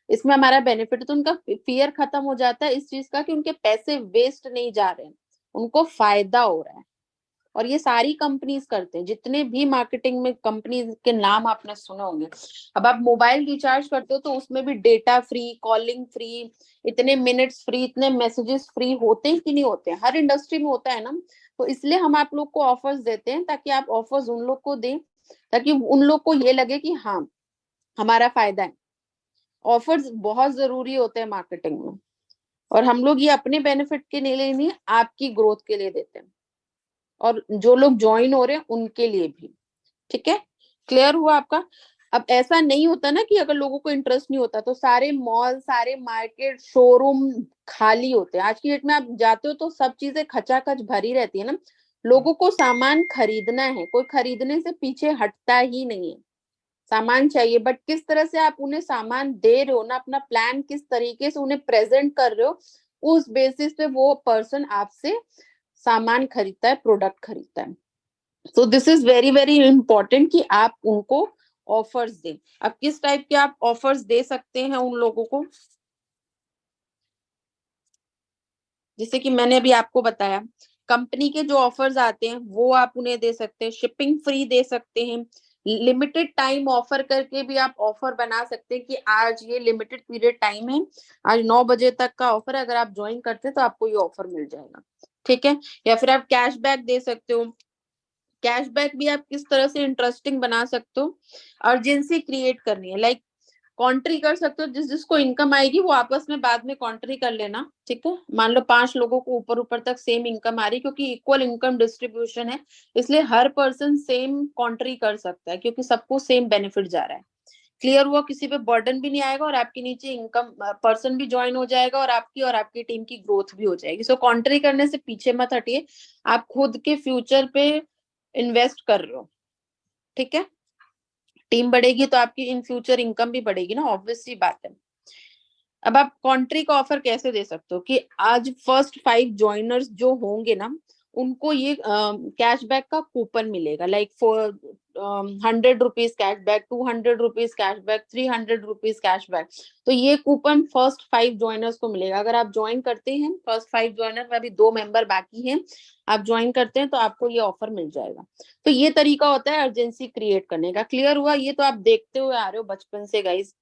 इसमें हमारा बेनिफिट है, तो उनका फियर खत्म हो जाता है इस चीज का कि उनके पैसे वेस्ट नहीं जा रहे हैं, उनको फायदा हो रहा है। और ये सारी कंपनीज करते हैं, जितने भी मार्केटिंग में कंपनीज के नाम आपने सुने होंगे। अब आप मोबाइल रिचार्ज करते हो तो उसमें भी डेटा फ्री, कॉलिंग फ्री, इतने मिनट्स फ्री, इतने मैसेजेस फ्री होते हैं कि नहीं होते हैं? हर इंडस्ट्री में होता है ना। तो इसलिए हम आप लोग को ऑफर्स देते हैं, ताकि आप ऑफर्स उन लोग को दें, ताकि उन लोग को ये लगे कि हाँ, हमारा फायदा है। ऑफर्स बहुत जरूरी होते हैं मार्केटिंग में, और हम लोग ये अपने बेनिफिट के लिए नहीं, आपकी ग्रोथ के लिए देते हैं, और जो लोग ज्वाइन हो रहे हैं उनके लिए भी। ठीक है, क्लियर हुआ आपका? अब ऐसा नहीं होता ना कि अगर लोगों को इंटरेस्ट नहीं होता तो सारे मॉल, सारे मार्केट, शोरूम खाली होते हैं। आज की डेट में आप जाते हो तो सब चीजें खचाखच भरी रहती है ना। लोगों को सामान खरीदना है, कोई खरीदने से पीछे हटता ही नहीं है। सामान चाहिए, बट किस तरह से आप उन्हें सामान दे रहे हो ना, अपना प्लान किस तरीके से उन्हें प्रेजेंट कर रहे हो, उस बेसिस पे वो पर्सन आपसे सामान खरीदता है, प्रोडक्ट खरीदता है। So this is very very important कि आप उनको ऑफर्स दें। अब किस टाइप के आप ऑफर्स दे सकते हैं उन लोगों को, जैसे कि मैंने अभी आपको बताया, कंपनी के जो ऑफर्स आते हैं वो आप उन्हें दे सकते हैं, शिपिंग फ्री दे सकते हैं, लिमिटेड टाइम ऑफर करके भी आप ऑफर बना सकते हैं कि आज ये लिमिटेड पीरियड टाइम है, आज 9 बजे तक का ऑफर है, अगर आप ज्वाइन करते हैं तो आपको ये ऑफर मिल जाएगा। ठीक है, या फिर आप कैशबैक दे सकते हो। कैशबैक भी आप किस तरह से इंटरेस्टिंग बना सकते हो, अर्जेंसी क्रिएट करनी है, लाइक कॉन्ट्री कर सकते हो, जिस जिसको इनकम आएगी वो आपस में बाद में कॉन्ट्री कर लेना। ठीक है, मान लो 5 लोगों को ऊपर ऊपर तक सेम इनकम आ रही, क्योंकि इक्वल इनकम डिस्ट्रीब्यूशन है, इसलिए हर पर्सन सेम कॉन्ट्री कर सकता है, क्योंकि सबको सेम बेनिफिट जा रहा है। क्लियर हुआ? किसी पे बर्डन भी नहीं आएगा, और आपके नीचे इनकम पर्सन भी ज्वाइन हो जाएगा, और आपकी टीम की ग्रोथ भी हो जाएगी। सो कॉन्ट्री करने से पीछे मत हटिए, आप खुद के फ्यूचर पे इन्वेस्ट कर रहे हो। ठीक है, टीम बढ़ेगी तो आपकी इन फ्यूचर इनकम भी बढ़ेगी ना, ऑब्वियस सी बात है। अब आप कॉन्ट्री का ऑफर कैसे दे सकते हो कि आज फर्स्ट 5 ज्वाइनर्स जो होंगे ना, उनको ये कैशबैक का कूपन मिलेगा, like for 100 rupees cashback, 200 rupees cashback, 300 rupees cashback. तो ये कूपन फर्स्ट 5 ज्वाइनर्स को मिलेगा। अगर आप ज्वाइन करते हैं, फर्स्ट 5 ज्वाइनर में अभी 2 मेंबर बाकी हैं, आप ज्वाइन करते हैं तो आपको ये ऑफर मिल जाएगा। तो ये तरीका होता है अर्जेंसी क्रिएट करने का। क्लियर हुआ? ये तो आप देखते हुए आ रहे हो बचपन से गाइस,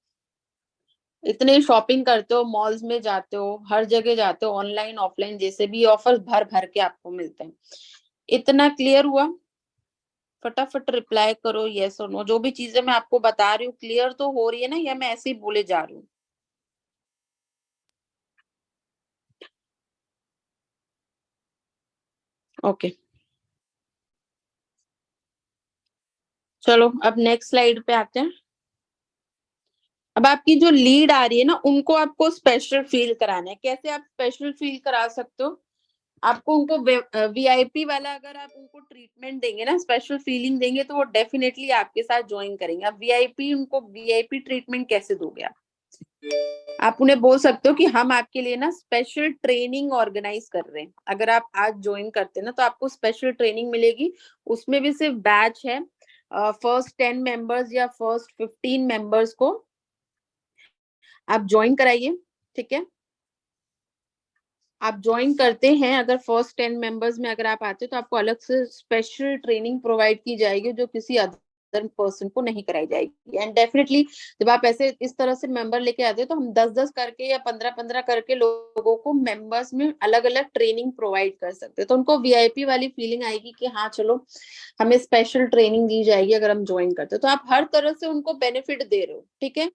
इतने शॉपिंग करते हो, मॉल्स में जाते हो, हर जगह जाते हो, ऑनलाइन ऑफलाइन, जैसे भी ऑफर्स भर भर के आपको मिलते हैं। इतना क्लियर हुआ? फटाफट रिप्लाई करो यस और नो, जो भी चीजें मैं आपको बता रही हूँ क्लियर तो हो रही है ना, या मैं ऐसे ही बोले जा रही हूँ? ओके, चलो अब नेक्स्ट स्लाइड पे आते हैं। अब आपकी जो लीड आ रही है ना, उनको आपको स्पेशल फील कराना है। कैसे आप स्पेशल फील करा सकते हो? आपको उनको वीआईपी वाला, अगर आप उनको ट्रीटमेंट देंगे ना, स्पेशल फीलिंग देंगे, तो वो डेफिनेटली आपके साथ ज्वाइन करेंगे। आप वीआईपी, उनको वीआईपी ट्रीटमेंट कैसे दोगे आप उन्हें बोल सकते हो कि हम आपके लिए ना स्पेशल ट्रेनिंग ऑर्गेनाइज कर रहे हैं। अगर आप आज ज्वाइन करते हैं ना, तो आपको स्पेशल ट्रेनिंग मिलेगी। उसमें भी सिर्फ बैच है, फर्स्ट 10 मेंबर्स या फर्स्ट 15 मेंबर्स को आप ज्वाइन कराइए। ठीक है, आप ज्वाइन करते हैं, अगर फर्स्ट 10 मेंबर्स में अगर आप आते हैं, तो आपको अलग से स्पेशल ट्रेनिंग प्रोवाइड की जाएगी, जो किसी अदर पर्सन को नहीं कराई जाएगी। एंड डेफिनेटली जब आप ऐसे इस तरह से मेंबर लेके आते हैं, तो हम 10-10 करके या 15-15 करके लोगों को मेंबर्स में अलग अलग ट्रेनिंग प्रोवाइड कर सकते हैं। तो उनको वीआईपी वाली फीलिंग आएगी कि हाँ चलो, हमें स्पेशल ट्रेनिंग दी जाएगी अगर हम ज्वाइन करते हैं। तो आप हर तरह से उनको बेनिफिट दे रहे हो। ठीक है,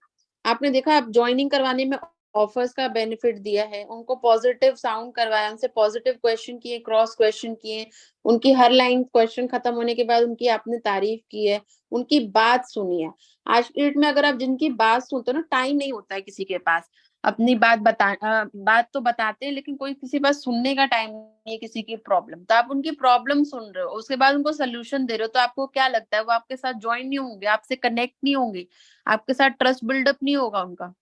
आपने देखा, आप ज्वाइनिंग करवाने में ऑफर्स का बेनिफिट दिया है, उनको पॉजिटिव साउंड करवाया, उनसे पॉजिटिव क्वेश्चन किए, क्रॉस क्वेश्चन किए, उनकी हर लाइन क्वेश्चन खत्म होने के बाद उनकी आपने तारीफ की है, उनकी बात सुनी है। आज की डेट में अगर आप जिनकी बात सुनते हो ना, टाइम नहीं होता है किसी के पास, अपनी बात तो बताते हैं, लेकिन कोई किसी पास सुनने का टाइम नहीं है किसी की प्रॉब्लम। तो आप उनकी प्रॉब्लम सुन रहे हो, उसके बाद उनको सोल्यूशन दे रहे हो, तो आपको क्या लगता है वो आपके साथ ज्वाइन नहीं होंगे, आपसे कनेक्ट नहीं होंगे, आपके साथ ट्रस्ट बिल्डअप नहीं होगा उनका?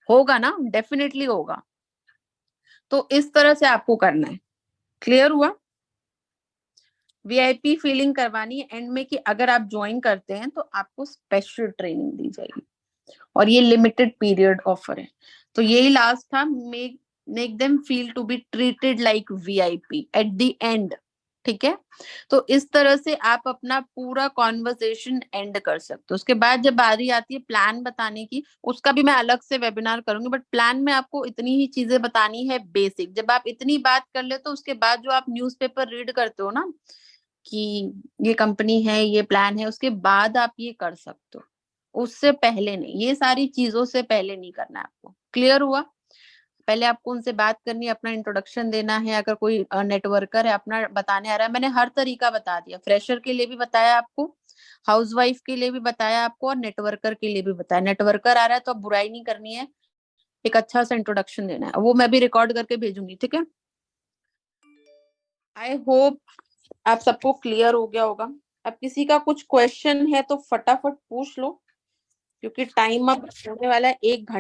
होगा ना, डेफिनेटली होगा। तो इस तरह से आपको करना है। क्लियर हुआ? वीआईपी फीलिंग करवानी है एंड में कि अगर आप ज्वाइन करते हैं तो आपको स्पेशल ट्रेनिंग दी जाएगी, और ये लिमिटेड पीरियड ऑफर है। तो यही लास्ट था, make them feel to be treated like VIP at the end. ठीक है? तो इस तरह से आप अपना पूरा कॉन्वर्सेशन एंड कर सकते हो। उसके बाद जब बारी आती है प्लान बताने की, उसका भी मैं अलग से वेबिनार करूंगी, बट प्लान में आपको इतनी ही चीजें बतानी है बेसिक। जब आप इतनी बात कर ले तो उसके बाद जो आप न्यूज़पेपर रीड करते हो ना कि ये कंपनी है, ये प्लान है, उसके बाद आप ये कर सकते हो, उससे पहले नहीं। ये सारी चीजों से पहले नहीं करना है आपको। क्लियर हुआ? पहले आपको उनसे बात करनी है, अपना इंट्रोडक्शन देना है। अगर कोई नेटवर्कर है अपना बताने आ रहा है, मैंने हर तरीका बता दिया, फ्रेशर के लिए भी बताया आपको, हाउसवाइफ के लिए भी बताया आपको, और नेटवर्कर के लिए भी बताया। नेटवर्कर आ रहा है तो अब बुराई नहीं करनी है, एक अच्छा सा इंट्रोडक्शन देना है। वो मैं भी रिकॉर्ड करके भेजूंगी, ठीक है? आई होप आप सबको क्लियर हो गया होगा। अब किसी का कुछ क्वेश्चन है तो फटाफट पूछ लो, क्योंकि टाइम अब होने वाला है 1 घंटा।